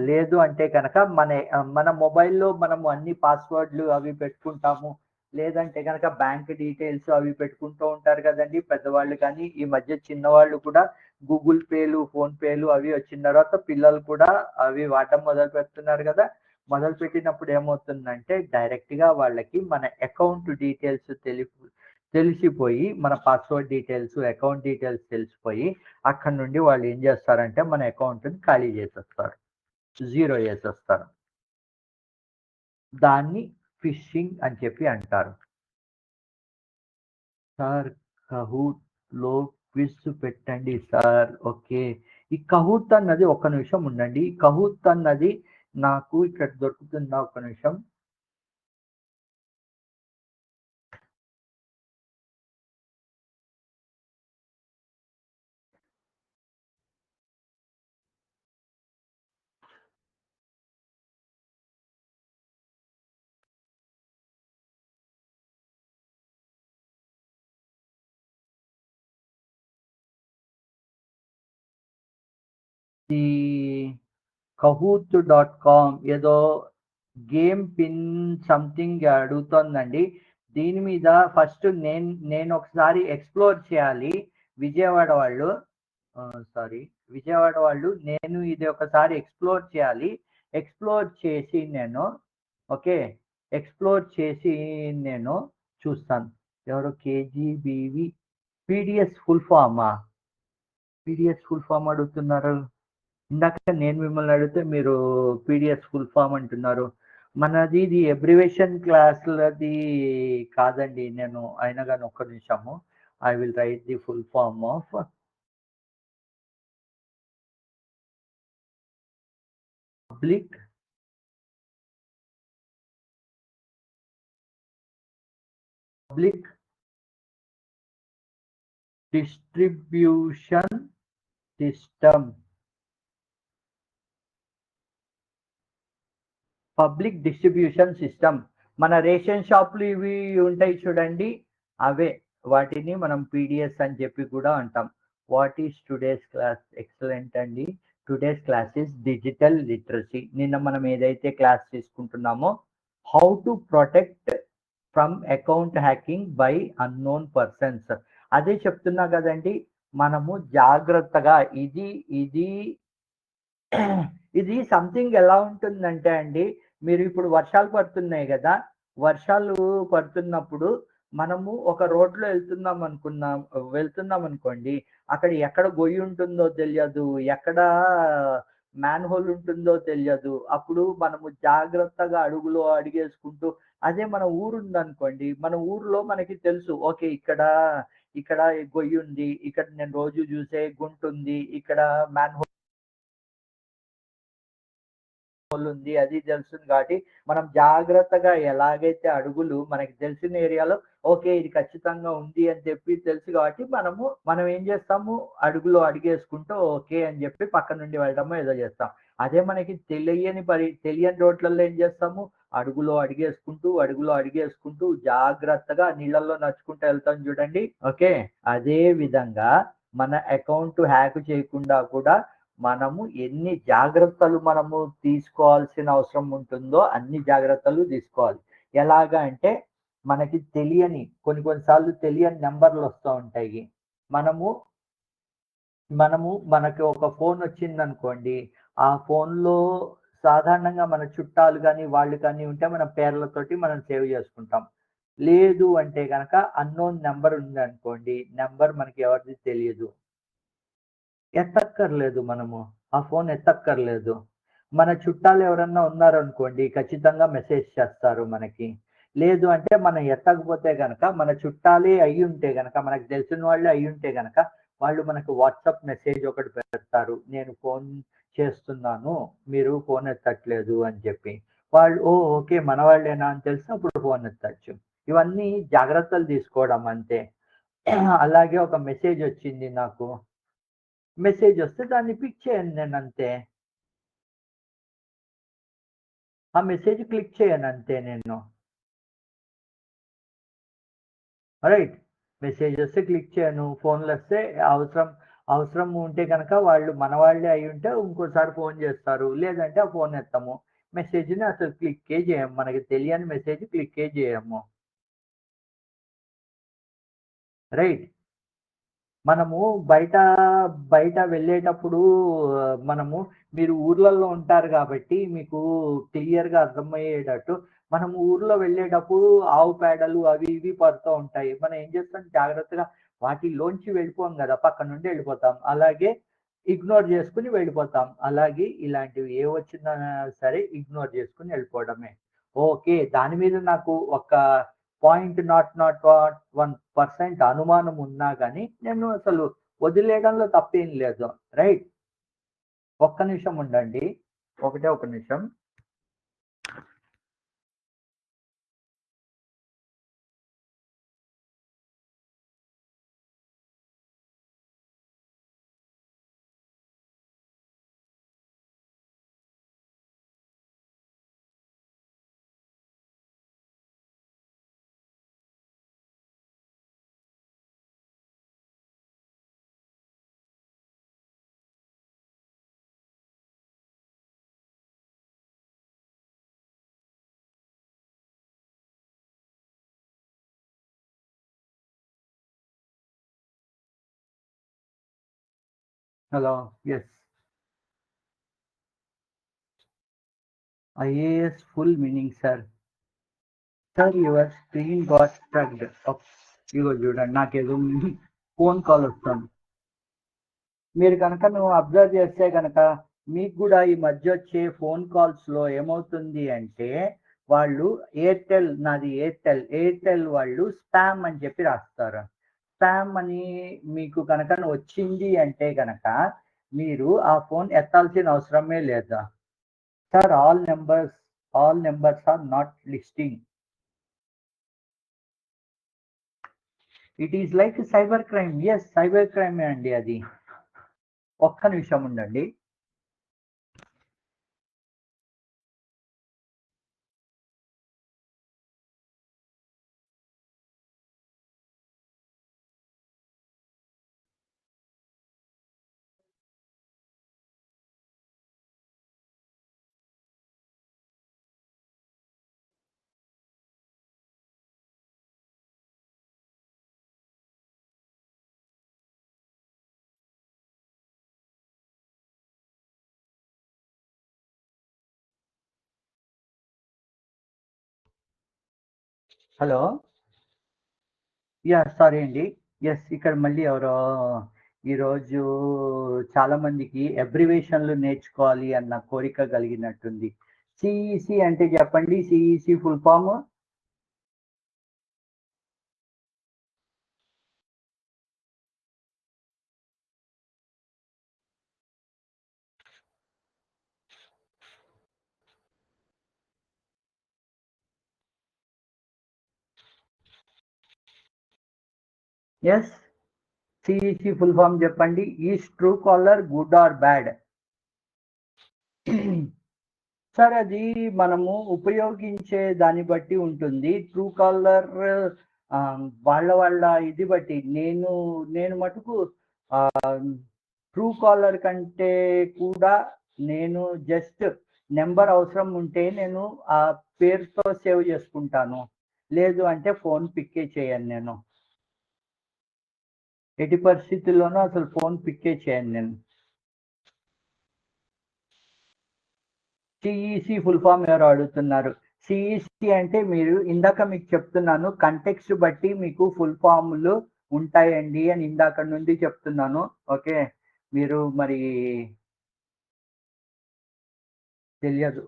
లేదు అంటే గనక మన మొబైల్‌లో మనము అన్ని పాస్‌వర్డ్‌లు అవి పెట్టుకుంటాము. లేదంటే గనక బ్యాంక్ డీటెయిల్స్ అవి పెట్టుకుంటూ ఉంటారు కదండీ పెద్దవాళ్ళు కానీ, ఈ మధ్య చిన్నవాళ్ళు కూడా గూగుల్ పేలు, ఫోన్ పేలు అవి వచ్చిన తర్వాత పిల్లలు కూడా అవి వాడటం మొదలుపెడుతున్నారు గదా! మొదలుపెట్టినప్పుడు ఏమవుతుందంటే డైరెక్ట్‌గా వాళ్ళకి మన అకౌంట్ డీటెయిల్స్ తెలిసిపోయి, మన పాస్‌వర్డ్ డీటెయిల్స్, అకౌంట్ డీటెయిల్స్ తెలిసిపోయి, అక్కడి నుండి వాళ్ళు ఏం చేస్తారంటే మన అకౌంట్‌ని ఖాళీ చేసేస్తారు. జీరో యేసేస్తారు. దాన్ని ఫిషింగ్ అని చెప్పి అంటారు. సార్ కహూట్‌లో క్విజ్ పెట్టండి సార్. ఓకే. ఈ కహూట్ అన్నది ఒక్క నిమిషం ఉండండి. ఈ కహూట్ అన్నది నాకు ఇక్కడ దొరుకుతుందా? ఒక్క నిమిషం. ఈ కహూట్.కామ్ ఏదో గేమ్ పిన్ సంథింగ్ అడుగుతోందండి. దీని మీద ఫస్ట్ నేనొకసారి ఎక్స్‌ప్లోర్ చేయాలి. విజయవాడ వాళ్ళు సారీ. విజయవాడ వాళ్ళు నేను ఇది ఒకసారి ఎక్స్‌ప్లోర్ చేయాలి. ఎక్స్‌ప్లోర్ చేసి నేను ఓకే. ఎక్స్‌ప్లోర్ చేసి నేను చూస్తాను. ఎవరో కేజీబీవీ పీడీఎస్ ఫుల్ ఫామా? పీడీఎస్ ఫుల్ ఫామ్ అడుగుతున్నారు. ఇందాక నేను మిమ్మల్ని అడిగితే మీరు పీడీఎస్ ఫుల్ ఫామ్ అంటున్నారు. మనది ఇది అబ్రివియేషన్ క్లాస్‌లది కాదండి. నేను అయినా గాని ఒక్క నిమిషము. I will write the full form of public public distribution system. Public distribution system. మన రేషన్ షాపులు ఇవి ఉంటాయి చూడండి. అవే. వాటిని మనం పీడీఎస్ అని చెప్పి కూడా అంటాం. What is today's class? Excellent అండి. Today's class is digital literacy. నిన్న మనం ఏదైతే క్లాస్ తీసుకుంటున్నామో how to protect from account hacking by unknown persons. అదే చెప్తున్నా కదండీ! మనము జాగ్రత్తగా ఇది ఇది సంథింగ్ ఎలా ఉంటుందంటే అండి, మీరు ఇప్పుడు వర్షాలు పడుతున్నాయి గదా! వర్షాలు పడుతున్నప్పుడు మనము ఒక రోడ్‌లో వెళ్తున్నామనుకోండి, అక్కడ ఎక్కడ గొయ్యి ఉంటుందో తెలియదు. ఎక్కడ మ్యాన్‌హోల్ ఉంటుందో తెలియదు. అప్పుడు మనము జాగ్రత్తగా అడుగులో అడుగేసుకుంటూ అదే మన ఊరుందనుకోండి, మన ఊర్లో మనకి తెలుసు. ఓకే. ఇక్కడ గొయ్యుంది. ఇక్కడ నేను రోజు జూసే గుంటుంది. ఇక్కడ మ్యాన్‌హోల్ ఉంది. అది తెలుస్తుంది కాబట్టి, మనం జాగ్రత్తగా ఎలాగైతే అడుగులు మనకి తెలిసిన ఏరియాలో ఓకే. ఇది ఖచ్చితంగా ఉంది అని చెప్పి తెలుసు కాబట్టి మనం ఏం చేస్తాము అడుగులో అడుగేసుకుంటూ ఓకే అని చెప్పి పక్క నుండి వెళ్ళడమో ఏదో చేస్తాం. అదే మనకి తెలియని రోడ్లలో ఏం చేస్తాము అడుగులో అడుగేసుకుంటూ జాగ్రత్తగా నీళ్ళల్లో నడుచుకుంటూ వెళ్తాం చూడండి. ఓకే. అదే విధంగా మన అకౌంట్ హ్యాక్ చేయకుండా కూడా మనము ఎన్ని జాగ్రత్తలు మనము తీసుకోవాల్సిన అవసరం ఉంటుందో అన్ని జాగ్రత్తలు తీసుకోవాలి. ఎలాగా అంటే మనకి కొన్ని సార్లు తెలియని నంబర్‌లు వస్తా ఉంటాయి. మనము మనకి ఒక ఫోన్ వచ్చిందనుకోండి. ఆ ఫోన్‌లో సాధారణంగా మన చుట్టాలు గాని, వాళ్ళు కానీ ఉంటే మన పేర్లతోటి మనం సేవ్ చేసుకుంటాం. లేదు అంటే గనక అన్‌నోన్ నంబర్ ఉందనుకోండి. నంబర్ మనకి ఎవరిది తెలీదు. ఎత్తక్కర్లేదు మనము. ఆ ఫోన్ ఎత్తక్కర్లేదు. మన చుట్టాలు ఎవరన్నా ఉన్నారనుకోండి, ఖచ్చితంగా మెసేజ్ చేస్తారు మనకి. లేదు అంటే మనం ఎత్తకపోతే గనక, మన చుట్టాలే అయ్యుంటే గనక, మనకు తెలిసిన వాళ్ళే అయ్యుంటే గనక, వాళ్ళు మనకు వాట్సాప్ మెసేజ్ ఒకటి పెడతారు. నేను ఫోన్ చేస్తున్నాను. మీరు ఫోన్ ఎత్తట్లేదు అని చెప్పి. వాళ్ళు ఓకే మనవాళ్ళేనా అని తెలిసి అప్పుడు ఫోన్ ఎత్తచ్చు. ఇవన్నీ జాగ్రత్తలు తీసుకోవడం అంతే. అలాగే ఒక మెసేజ్ వచ్చింది నాకు. మెసేజ్ వస్తే దాన్ని పిక్ చేయను నేనంతే. ఆ మెసేజ్ క్లిక్ చేయనంతే నేను. రైట్. మెసేజెస్ క్లిక్ చేయను. ఫోన్‌లొస్తే అవసరం అవసరం ఉంటే గనక వాళ్ళు మనవాళ్ళే అయ్యుంటే ఇంకోసారి ఫోన్ జేస్తారు. లేదంటే ఆ ఫోన్ ఎత్తము. మెసేజ్‌ని అసలు క్లిక్కే జేయము. మనకి తెలియని మెసేజ్ క్లిక్కే జేయము. రైట్. మనము బయట, బయట వెళ్ళేటప్పుడు మనము మీరు ఊర్లల్లో ఉంటారు గాబట్టి మీకు క్లియర్‌గా అర్థమయ్యేటట్టు మనము ఊర్లో వెళ్ళేటప్పుడు ఆవు పేడలు అవి ఇవి పడుతూ ఉంటాయి. మనం ఏం చేస్తాం జాగ్రత్తగా వాటిలోంచి వెళ్ళిపోము గదా! పక్క నుండి వెళ్ళిపోతాం. అలాగే ఇగ్నోర్ జేసుకొని వెళ్ళిపోతాం. అలాగే ఇలాంటివి ఏవొచ్చినా సరే ఇగ్నోర్ జేసుకొని వెళ్ళిపోవడమే. ఓకే. దాని మీద నాకు ఒక పాయింట్ నాట్ 1% అనుమానం ఉన్నా గాని, నేను అసలు వదిలేయడంలో తప్పేం లేదు. రైట్. ఒక్క నిమిషం ఉండండి. ఒకటే ఒక నిమిషం. Hello. Yes. IAS full meaning sir. Sir your screen got strucked. ఇగో చూడండి నాకేదో ఫోన్ కాల్ వస్తుంది. మీరు గనక నువ్వు అబ్జర్వ్ చేస్తే గనక మీకు గూడా ఈ మధ్యొచ్చే ఫోన్ కాల్స్‌లో ఏమవుతుంది అంటే, వాళ్ళు ఎయిర్‌టెల్ వాళ్ళు స్పామ్ అని చెప్పి రాస్తారు. స్పామ్ అని మీకు గనక వచ్చింది అంటే గనక, మీరు ఆ ఫోన్ ఎత్తాల్సిన అవసరమే లేదు. Sir all numbers are not listing. It is like cyber crime. Yes. Cyber క్రైమే అండి అది. ఒక్క నిమిషం ఉండండి. హలో. యాహ్! సారీ అండి. యెస్. ఇక్కడ మళ్ళీ ఎవరో ఈరోజు చాలా మందికి అబ్రివేషన్‌లు నేర్చుకోవాలి అన్న కోరిక కలిగినట్టుంది. సీఈసీ అంటే చెప్పండి. CEC full form? Yes. CEC full form చెప్పండి. Is Truecaller good or bad? Sir అది మనము ఉపయోగించే దాన్ని బట్టి ఉంటుంది. ట్రూ కాలర్ వాళ్ళ ఇది బట్టి నేను మటుకు ట్రూ కాలర్ కంటే కూడా నేను జస్ట్ నంబర్ అవసరం ఉంటే నేను ఆ పేరుతో సేవ్ చేసుకుంటాను. లేదు అంటే ఫోన్ పిక్కే చేయను నేను. ఎట్టి పరిస్థితుల్లోనూ అసలు ఫోన్ పిక్కే చేయను నేను. సీఈసీ ఫుల్ ఫామ్ ఎవరో అడుగుతున్నారు. సీఈసీ అంటే మీరు ఇందాక మీకు చెప్తున్నాను కంటెక్స్ట్ బట్టి మీకు ఫుల్ ఫామ్‌లు ఉంటాయండి అని ఇందాక నుండి చెప్తున్నాను. ఓకే. మీరు మరి తెలియదు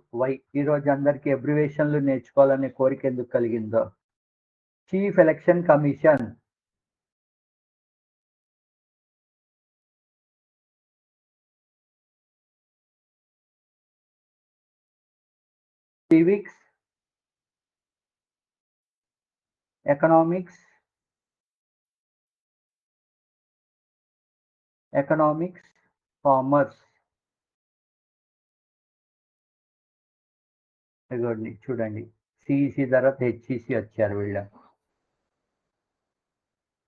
ఈరోజు అందరికి అబ్రివేషన్‌లు నేర్చుకోవాలనే కోరిక ఎందుకు కలిగిందో. Chief election commission. civics, economics, commerce. చూడండి, సిఈసి తర్వాత హెచ్సిసి వచ్చారు వీళ్ళు.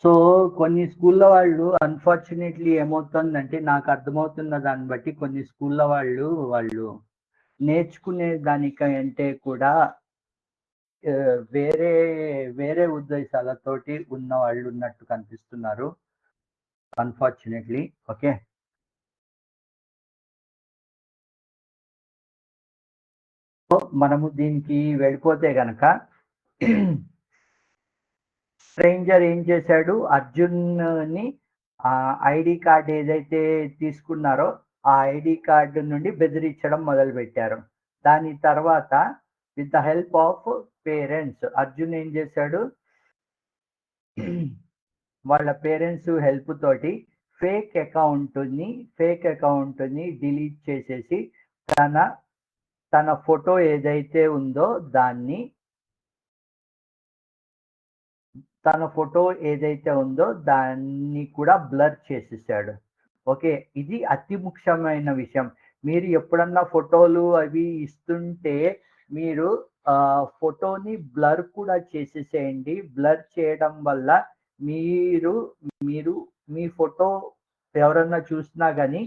సో కొన్ని స్కూళ్ళ వాళ్ళు అన్ఫార్చునేట్లీ ఏమవుతుందంటే, నాకు అర్థమవుతున్న దాన్ని బట్టి కొన్ని స్కూళ్ళ వాళ్ళు నేర్చుకునే దానికంటే కూడా వేరే వేరే ఉద్దేశాలతోటి ఉన్న వాళ్ళు ఉన్నట్టు కనిపిస్తున్నారు, అన్ఫార్చునేట్లీ. ఓకే, సో మనము దీనికి వెళ్ళిపోతే గనక, స్ట్రేంజర్ ఏం చేశాడు, అర్జున్ని ఐడి కార్డ్ ఏదైతే తీసుకున్నారో ఆ ఐడి కార్డు నుండి బెదిరించడం మొదలు పెట్టారు. దాని తర్వాత with the help of parents Arjun ఏం చేశాడు, వాళ్ళ పేరెంట్స్ హెల్ప్ తోటి ఫేక్ అకౌంట్ని డిలీట్ చేసేసి తన ఫోటో ఏదైతే ఉందో దాన్ని కూడా బ్లర్ చేసేసాడు. ఓకే, ఇది అతి ముఖ్యమైన విషయం. మీరు ఎప్పుడన్నా ఫోటోలు అవి ఇస్తుంటే మీరు ఫోటోని బ్లర్ కూడా చేసేసేయండి. బ్లర్ చేయడం వల్ల మీరు మీ ఫోటో ఎవరన్నా చూసినా కానీ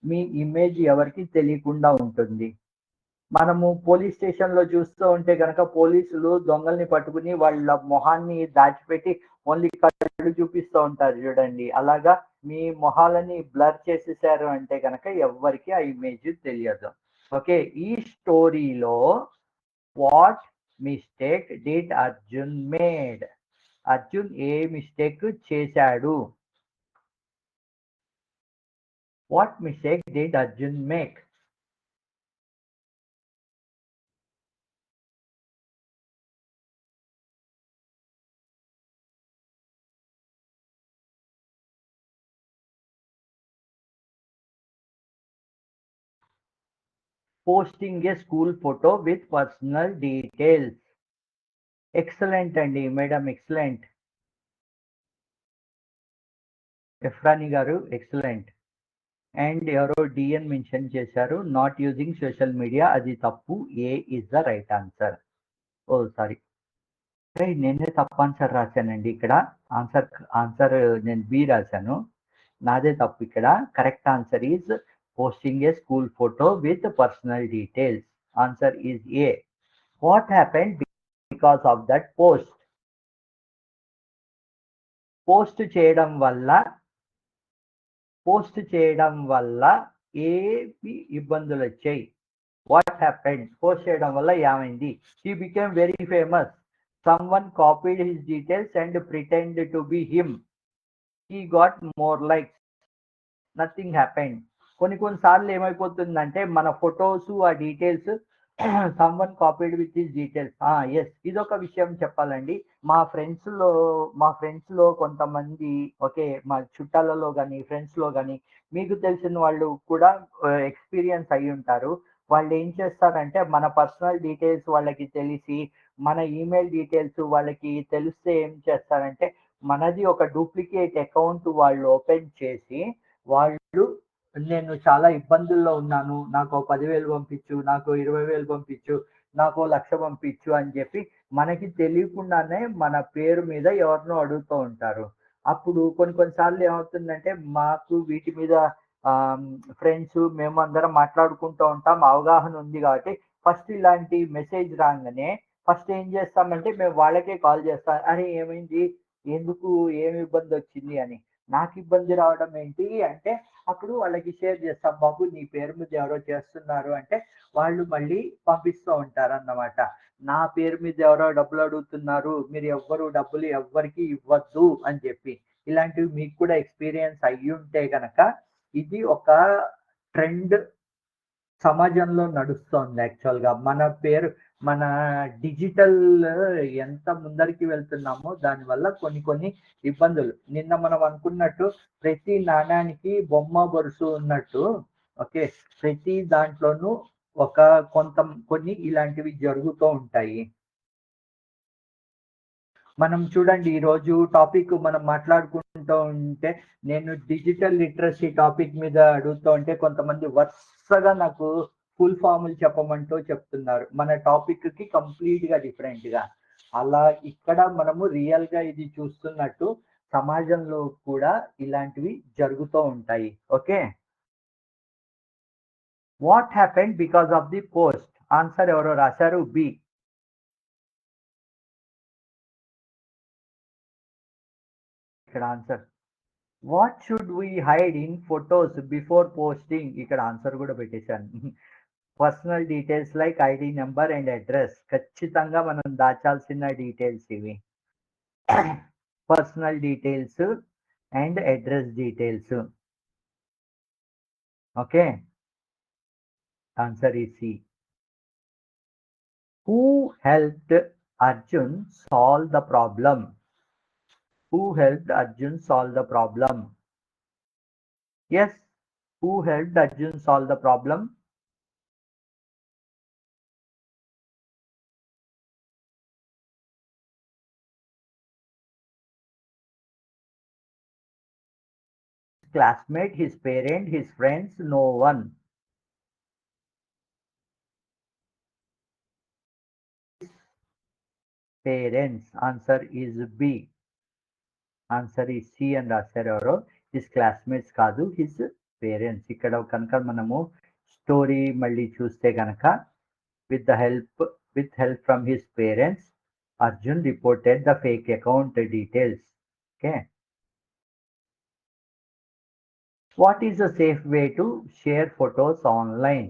మీ ఇమేజ్ ఎవరికి తెలియకుండా ఉంటుంది. మనము పోలీస్ స్టేషన్లో చూస్తూ ఉంటే కనుక పోలీసులు దొంగల్ని పట్టుకుని వాళ్ళ మొహాన్ని దాచిపెట్టి ఓన్లీ కళ్ళు చూపిస్తూ ఉంటారు చూడండి. అలాగా మీ మొహాలని బ్లర్ చేసేసారు అంటే కనుక ఎవ్వరికి ఆ ఇమేజ్ తెలియదు. ఓకే, ఈ స్టోరీలో what mistake did Arjun made? Arjun ఏ మిస్టేక్ చేశాడు? What mistake did Arjun make? Posting a school photo with personal details. Excellent అండి మేడం, ఎక్సలెంట్. ఎఫ్రాని గారు ఎక్సలెంట్. అండ్ ఎవరో డిఎన్ మెన్షన్ చేశారు, నాట్ యూజింగ్ సోషల్ మీడియా, అది తప్పు. A is the right answer. Oh sorry, నేనే తప్పు ఆన్సర్ రాశానండి. ఇక్కడ ఆన్సర్ నేను బి రాశాను, నాదే తప్పు. ఇక్కడ correct answer is posting A school photo with personal details. Answer is a. What happened because of that post? Post చేయడం వల్ల ఏమి ఇబ్బందులు వచ్చాయి? What happened? పోస్ట్ చేయడం వల్ల ఏమైంది? He became very famous. Someone copied his details and pretend to be him. He got more likes. Nothing happened. కొన్నిసార్లు ఏమైపోతుందంటే మన ఫొటోస్ ఆ details someone copied with his details. Yes, ఇదొక విషయం చెప్పాలండి. మా ఫ్రెండ్స్లో కొంతమంది, ఓకే, మా చుట్టాలలో కానీ ఫ్రెండ్స్లో కానీ మీకు తెలిసిన వాళ్ళు కూడా ఎక్స్పీరియన్స్ అయ్యి ఉంటారు. వాళ్ళు ఏం చేస్తారంటే మన పర్సనల్ డీటెయిల్స్ వాళ్ళకి తెలిసి, మన ఈమెయిల్ డీటెయిల్స్ వాళ్ళకి తెలిస్తే ఏం చేస్తారంటే మనది ఒక డూప్లికేట్ అకౌంట్ వాళ్ళు ఓపెన్ చేసి, వాళ్ళు నేను చాలా ఇబ్బందుల్లో ఉన్నాను, నాకు 10,000 పంపించు, నాకు 20,000 పంపించు, నాకు 1,00,000 పంపించు అని చెప్పి మనకి తెలియకుండానే మన పేరు మీద ఎవరినో అడుగుతూ ఉంటారు. అప్పుడు కొన్నిసార్లు ఏమవుతుందంటే మాకు వీటి మీద ఫ్రెండ్స్ మేము అందరం మాట్లాడుకుంటూ ఉంటాం, అవగాహన ఉంది కాబట్టి ఫస్ట్ ఇలాంటి మెసేజ్ రాగానే ఫస్ట్ ఏం చేస్తామంటే మేము వాళ్ళకే కాల్ చేస్తాం. అరే ఏమైంది, ఎందుకు, ఏమి ఇబ్బంది వచ్చింది అని. నాకు ఇబ్బంది రావడం ఏంటి అంటే అప్పుడు వాళ్ళకి షేర్ చేస్తాం, బాబు నీ పేరు మీద ఎవరో చేస్తున్నారు అంటే వాళ్ళు మళ్ళీ పంపిస్తూ ఉంటారు అన్నమాట. నా పేరు మీద ఎవరో డబ్బులు అడుగుతున్నారు, మీరు ఎవ్వరు డబ్బులు ఎవ్వరికి ఇవ్వద్దు అని చెప్పి. ఇలాంటివి మీకు కూడా ఎక్స్పీరియన్స్ అయ్యి ఉంటే గనక ఇది ఒక ట్రెండ్ సమాజంలో నడుస్తోంది. యాక్చువల్గా మన డిజిటల్ ఎంత ముందరికి వెళ్తున్నామో దానివల్ల కొన్ని ఇబ్బందులు. నిన్న మనం అనుకున్నట్టు ప్రతి నాణ్యానికి బొమ్మ బొరుసు ఉన్నట్టు, ఓకే, ప్రతి దాంట్లోనూ కొన్ని ఇలాంటివి జరుగుతూ ఉంటాయి. మనం చూడండి ఈరోజు టాపిక్ మనం మాట్లాడుకుంటూ ఉంటే నేను డిజిటల్ లిటరసీ టాపిక్ మీద అడుగుతూ ఉంటే కొంతమంది వరుసగా నాకు ఫుల్ ఫామ్‌లు చెప్పమంటూ చెప్తున్నారు. మన టాపిక్‌కి కంప్లీట్‌గా డిఫరెంట్‌గా. అలా ఇక్కడ మనము రియల్‌గా ఇది చూస్తున్నట్టు సమాజంలో కూడా ఇలాంటివి జరుగుతూ ఉంటాయి. Okay. What happened because of the post? Answer ఎవరో రాశారు బి. ఇక్కడ answer. What should we hide in photos before posting? ఇక్కడ ఆన్సర్ కూడా పెట్టేశాను. Personal details like ID number and address. ఖచ్చితంగా మనం దాచాల్సిన డీటెయిల్స్ ఇవి. Personal details and address details. Okay. Answer is C. Who helped Arjun solve the problem? Who helped Arjun solve the problem? Yes, who helped Arjun solve the problem? His classmate, his parent, his friends, no one. His parents. Answer is B. Answer is C and రాశారు. His classmates కాదు, his parents. ఇక్కడ కనుక మనము story మళ్ళీ చూస్తే కనుక with help from his parents, Arjun reported the fake account details. Okay. What is a safe way to share photos online?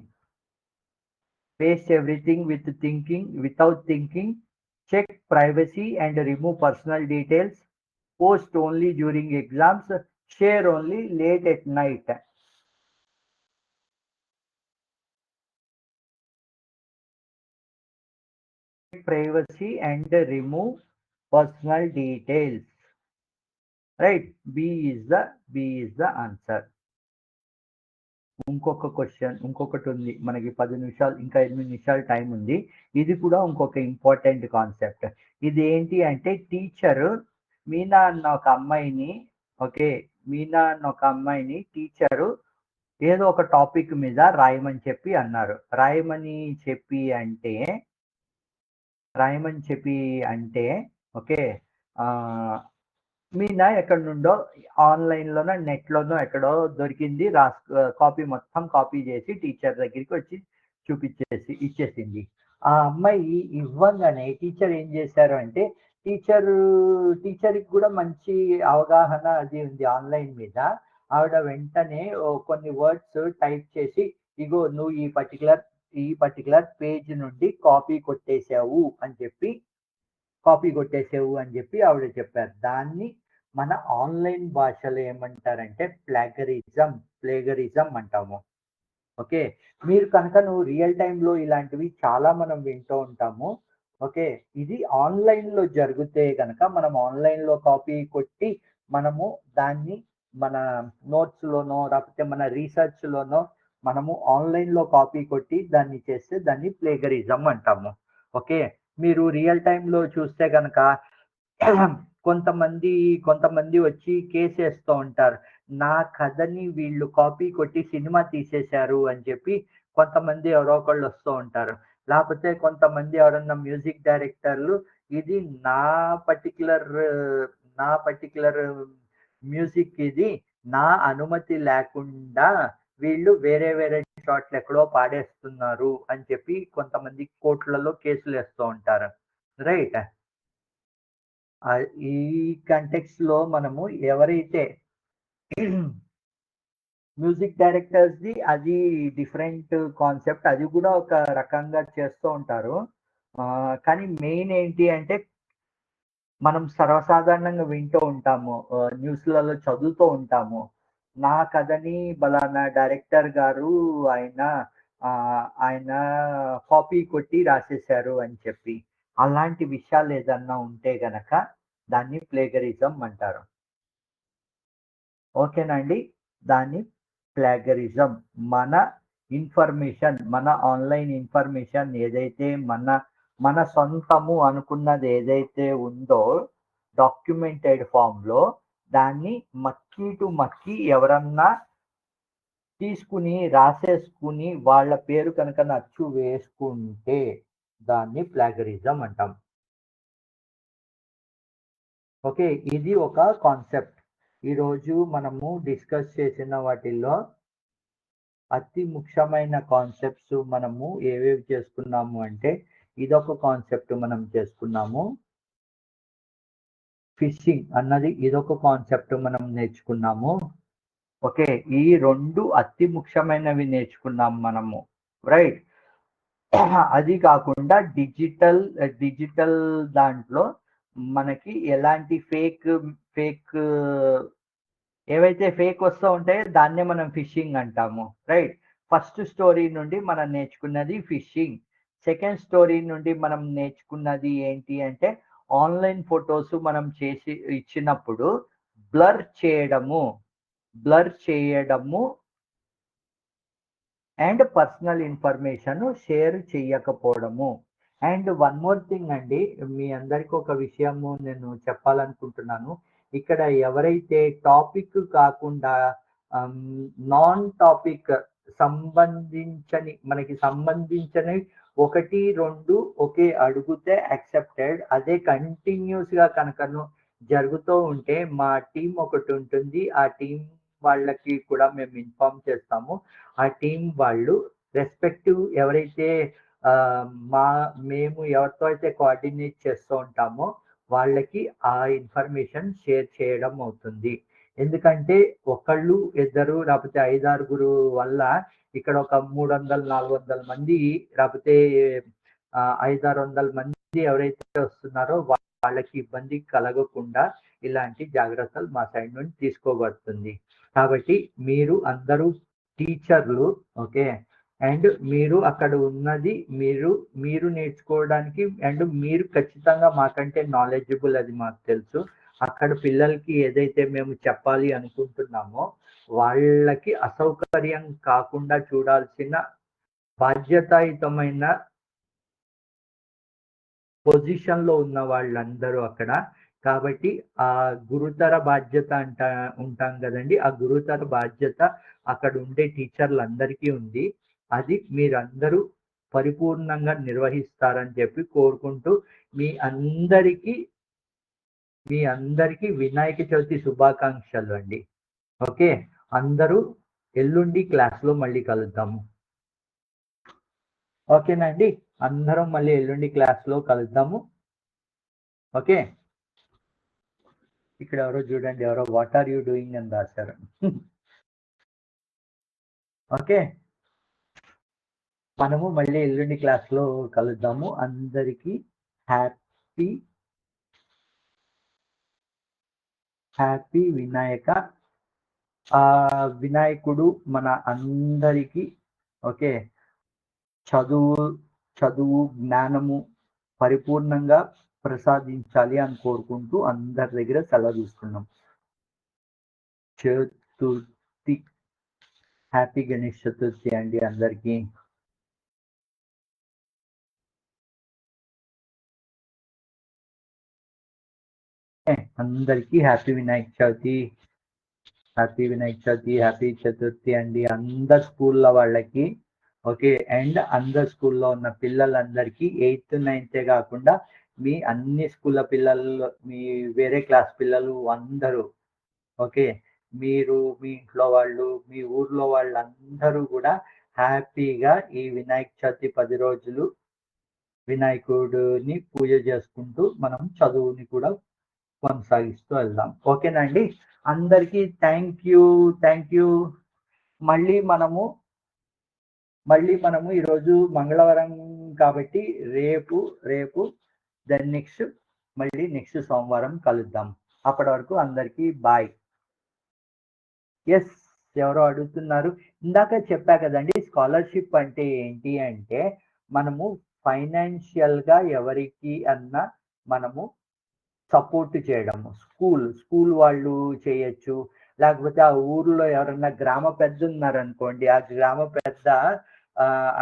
Paste everything without thinking, check privacy and remove personal details, post only during exams, share only late at night. Privacy and remove personal details. Right? B is the answer. ఇంకొక question ఇంకొకటి ఉంది మనకి 10 నిమిషాలు ఇంకా 8 నిమిషాలు time ఉంది. ఇది కూడా ఇంకొక ఇంపార్టెంట్ కాన్సెప్ట్. ఇది ఏంటి అంటే టీచరు మీనా అన్న ఒక అమ్మాయిని ఓకే మీనా అన్న ఒక అమ్మాయిని టీచరు ఏదో ఒక టాపిక్ మీద రాయమని చెప్పి అన్నారు. రాయమని చెప్పి అంటే ఓకే మీనా ఎక్కడి నుండో ఆన్‌లైన్‌లోనో, నెట్‌లోనో ఎక్కడో దొరికింది. కాపీ మొత్తం కాపీ చేసి టీచర్ దగ్గరికి వచ్చి ఇచ్చేసింది. ఆ అమ్మాయి ఇవ్వంగానే టీచర్ ఏం చేశారు అంటే టీచర్‌కి కూడా మంచి అవగాహన అది ఉంది ఆన్‌లైన్ మీద. ఆవిడ వెంటనే కొన్ని వర్డ్స్ టైప్ చేసి ఇగో నువ్వు ఈ పర్టిక్యులర్ పేజ్ నుండి కాపీ కొట్టేసావు అని చెప్పి ఆవిడ చెప్పారు. దాన్ని మన ఆన్‌లైన్ భాషలో ఏమంటారంటే ప్లేగరిజం అంటాము. ఓకే. మీరు కనుక నువ్వు రియల్ టైమ్‌లో ఇలాంటివి చాలా మనం వింటూ ఉంటాము. ఓకే. ఇది ఆన్‌లైన్‌లో జరిగితే గనక మనం ఆన్‌లైన్‌లో కాపీ కొట్టి మనము దాన్ని మన నోట్స్‌లోనో లేకపోతే మన రిసర్చ్‌లోనో మనము ఆన్‌లైన్‌లో కాపీ కొట్టి దాన్ని చేస్తే దాన్ని ప్లేగరిజం అంటాము. ఓకే. మీరు రియల్ టైమ్‌లో చూస్తే గనక కొంతమంది వచ్చి కేసేస్తూ ఉంటారు. నా కథని వీళ్ళు కాపీ కొట్టి సినిమా తీసేశారు అని చెప్పి కొంతమంది ఎవరో ఒకళ్ళు వస్తూ ఉంటారు. లేకపోతే కొంతమంది ఎవరన్నా మ్యూజిక్ డైరెక్టర్లు ఇది నా పర్టిక్యులర్ నా పర్టిక్యులర్ మ్యూజిక్ ఇది. నా అనుమతి లేకుండా వీళ్ళు వేరే చోట్ల ఎక్కడో పాడేస్తున్నారు అని చెప్పి కొంతమంది కోర్టులలో కేసులేస్తూ ఉంటారు. రైట్. ఈ కంటెక్స్‌లో మనము ఎవరైతే మ్యూజిక్ డైరెక్టర్స్‌ది అది డిఫరెంట్ కాన్సెప్ట్. అది కూడా ఒక రకంగా చేస్తూ ఉంటారు. కానీ మెయిన్ ఏంటి అంటే మనం సర్వసాధారణంగా వింటూ ఉంటాము. న్యూస్‌లలో చదువుతూ ఉంటాము. నా కథని పలానా డైరెక్టర్ గారు ఆయన ఆయన కాపీ కొట్టి రాసేశారు అని చెప్పి. అలాంటి విషయాలు ఏదన్నా ఉంటే గనక దాన్ని ప్లేగరిజం అంటారు. ఓకేనా అండి? దాన్ని ప్లేగరిజం. మన ఇన్ఫర్మేషన్, మన ఆన్లైన్ ఇన్ఫర్మేషన్ ఏదైతే మన సొంతము అనుకున్నది ఏదైతే ఉందో డాక్యుమెంటెడ్ ఫామ్లో, దాన్ని మక్కీ టు మక్కీ ఎవరన్నా తీసుకుని రాసేసుకుని వాళ్ళ పేరు కనుక నచ్చు వేసుకుంటే దాన్ని ప్లాగరిజం అంటాం. ఓకే, ఇది ఒక కాన్సెప్ట్. ఈరోజు మనము డిస్కస్ చేసిన వాటిల్లో అతి ముఖ్యమైన కాన్సెప్ట్స్ మనము ఏవేవి చేసుకున్నాము అంటే, ఇదొక కాన్సెప్ట్ మనం చేసుకున్నాము. ఫిషింగ్ అన్నది ఇదొక కాన్సెప్ట్ మనం నేర్చుకున్నాము. ఓకే, ఈ రెండు అతి ముఖ్యమైనవి నేర్చుకున్నాం మనము, రైట్. అది కాకుండా డిజిటల్ దాంట్లో మనకి ఎలాంటి ఫేక్ ఏవైతే ఫేక్ వస్తూ ఉంటాయో దాన్నే మనం ఫిషింగ్ అంటాము, రైట్. ఫస్ట్ స్టోరీ నుండి మనం నేర్చుకున్నది ఫిషింగ్. సెకండ్ స్టోరీ నుండి మనం నేర్చుకున్నది ఏంటి అంటే, ఆన్లైన్ ఫొటోస్ మనం చేసి ఇచ్చినప్పుడు బ్లర్ చేయడము అండ్ పర్సనల్ ఇన్ఫర్మేషన్ షేర్ చేయకపోవడము. అండ్ వన్ మోర్ థింగ్ అండి, మీ అందరికీ ఒక విషయము నేను చెప్పాలనుకుంటున్నాను. ఇక్కడ ఎవరైతే టాపిక్ కాకుండా నాన్ టాపిక్ మనకి సంబంధించని 1-2 ఒకే అడిగితే యాక్సెప్టెడ్. అదే కంటిన్యూస్గా కనుకను జరుగుతూ ఉంటే మా టీం ఒకటి ఉంటుంది, ఆ టీం వాళ్ళకి కూడా మేము ఇన్ఫార్మ్ చేస్తాము. ఆ టీం వాళ్ళు రెస్పెక్టివ్ ఎవరైతే మేము ఎవరితో అయితే కోఆర్డినేట్ చేస్తూ ఉంటామో వాళ్ళకి ఆ ఇన్ఫర్మేషన్ షేర్ చేయడం అవుతుంది. ఎందుకంటే ఒకళ్ళు ఇద్దరు లేకపోతే 5-6 వల్ల ఇక్కడ ఒక 300-400 మంది లేకపోతే 500-600 మంది ఎవరైతే వస్తున్నారో వాళ్ళకి ఇబ్బంది కలగకుండా ఇలాంటి జాగ్రత్తలు మా సైడ్ నుండి తీసుకోబడుతుంది. కాబట్టి మీరు అందరూ టీచర్లు, ఓకే, అండ్ మీరు అక్కడ ఉన్నది మీరు నేర్చుకోవడానికి, అండ్ మీరు ఖచ్చితంగా మాకంటే నాలెడ్జబుల్, అది మాకు తెలుసు. అక్కడ పిల్లలకి ఏదైతే మేము చెప్పాలి అనుకుంటున్నామో వాళ్ళకి అసౌకర్యం కాకుండా చూడాల్సిన బాధ్యతాయుతమైన పొజిషన్లో ఉన్న వాళ్ళందరూ అక్కడ. కాబట్టి ఆ గురుతర బాధ్యత ఉంటాం కదండి, ఆ గురుతర బాధ్యత అక్కడ ఉండే టీచర్లందరికీ ఉంది. అది మీరందరూ పరిపూర్ణంగా నిర్వహిస్తారని చెప్పి కోరుకుంటూ మీ అందరికీ వినాయక చవితి శుభాకాంక్షలు అండి. ఓకే, అందరూ ఎల్లుండి క్లాస్లో మళ్ళీ కలుద్దాము. ఓకేనా అండి, అందరం మళ్ళీ ఎల్లుండి క్లాస్లో కలుద్దాము. ఓకే, ఇక్కడ ఎవరో చూడండి, ఎవరో వాట్ ఆర్ యూ డూయింగ్ అని రాశారు. ఓకే, మనము మళ్ళీ ఎల్లుండి క్లాస్లో కలుద్దాము. అందరికీ హ్యాపీ వినాయకుడు మన అందరికీ, ఓకే, చదువు జ్ఞానము పరిపూర్ణంగా ప్రసాదించాలి అని కోరుకుంటూ అందరి దగ్గర సెలవు తీసుకున్నాం. చతుర్థి, హ్యాపీ గణేష్ చతుర్థి అండి అందరికీ. అందరికీ హ్యాపీ వినాయక చవితి, హ్యాపీ చతుర్థి అండి అందరు స్కూల్లో వాళ్ళకి. ఓకే, అండ్ అందరు స్కూల్లో ఉన్న పిల్లలందరికీ 8th 9th కాకుండా మీ అన్ని స్కూళ్ళ పిల్లలు, మీ వేరే క్లాస్ పిల్లలు అందరూ, ఓకే, మీరు మీ ఇంట్లో వాళ్ళు, మీ ఊర్లో వాళ్ళందరూ కూడా హ్యాపీగా ఈ వినాయక చవితి 10 రోజులు వినాయకుడిని పూజ చేసుకుంటూ మనం చదువుని కూడా కొనసాగిస్తూ వెళ్దాం. ఓకేనా అండి, అందరికీ థ్యాంక్ యూ. మళ్ళీ మనము ఈరోజు మంగళవారం కాబట్టి రేపు దెన్ నెక్స్ట్ సోమవారం కలుద్దాం. అప్పటి వరకు అందరికీ బాయ్. ఎస్, ఎవరో అడుగుతున్నారు, ఇందాక చెప్పా కదండి, స్కాలర్షిప్ అంటే ఏంటి అంటే మనము ఫైనాన్షియల్గా ఎవరికి అన్నా మనము సపోర్ట్ చేయడము. స్కూల్ వాళ్ళు చేయొచ్చు, లేకపోతే ఆ ఊర్లో ఎవరన్నా గ్రామ పెద్ద ఉన్నారనుకోండి, ఆ గ్రామ పెద్ద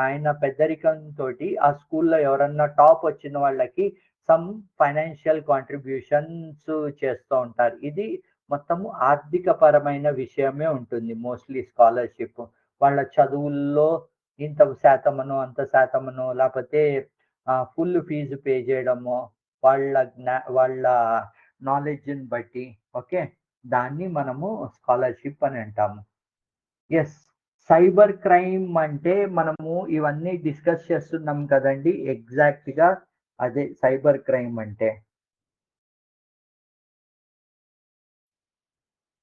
ఆయన పెద్దరికంతోటి ఆ స్కూల్‌లో ఎవరన్నా టాప్ వచ్చిన వాళ్ళకి సమ్ ఫైనాన్షియల్ కాంట్రిబ్యూషన్స్ చేస్తూ ఉంటారు. ఇది మొత్తము ఆర్థిక పరమైన విషయమే ఉంటుంది మోస్ట్‌లీ స్కాలర్‌షిప్. వాళ్ళ చదువుల్లో ఇంత శాతమనో, అంత శాతమనో లేపోతే ఫుల్ ఫీజు పే జేయడమో, వాళ్ళ నాలెడ్జ్‌ని బట్టి ఓకే. దాన్ని మనము స్కాలర్‌షిప్ అని అంటాము. యెస్. సైబర్ క్రైమ్ అంటే మనము ఇవన్నీ డిస్కస్ చేస్తున్నాం కదండీ! ఎగ్జాక్ట్‌గా అదే సైబర్ క్రైమ్ అంటే.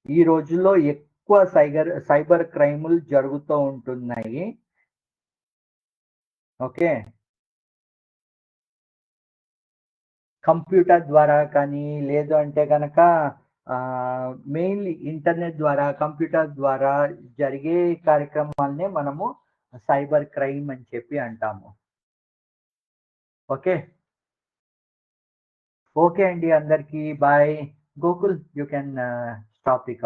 ఈ రోజుల్లో ఎక్కువ సైబర్ క్రైములు జరుగుతూ ఉంటున్నాయి. ఓకే. కంప్యూటర్ ద్వారా కానీ, లేదు అంటే గనక మెయిన్‌లీ ఇంటర్నెట్ ద్వారా, కంప్యూటర్ ద్వారా జరిగే కార్యక్రమాలనే మనము సైబర్ క్రైమ్ అని చెప్పి అంటాము. ఓకే. ఓకే అండి అందరికీ. Bye. Gokul you can stop recording.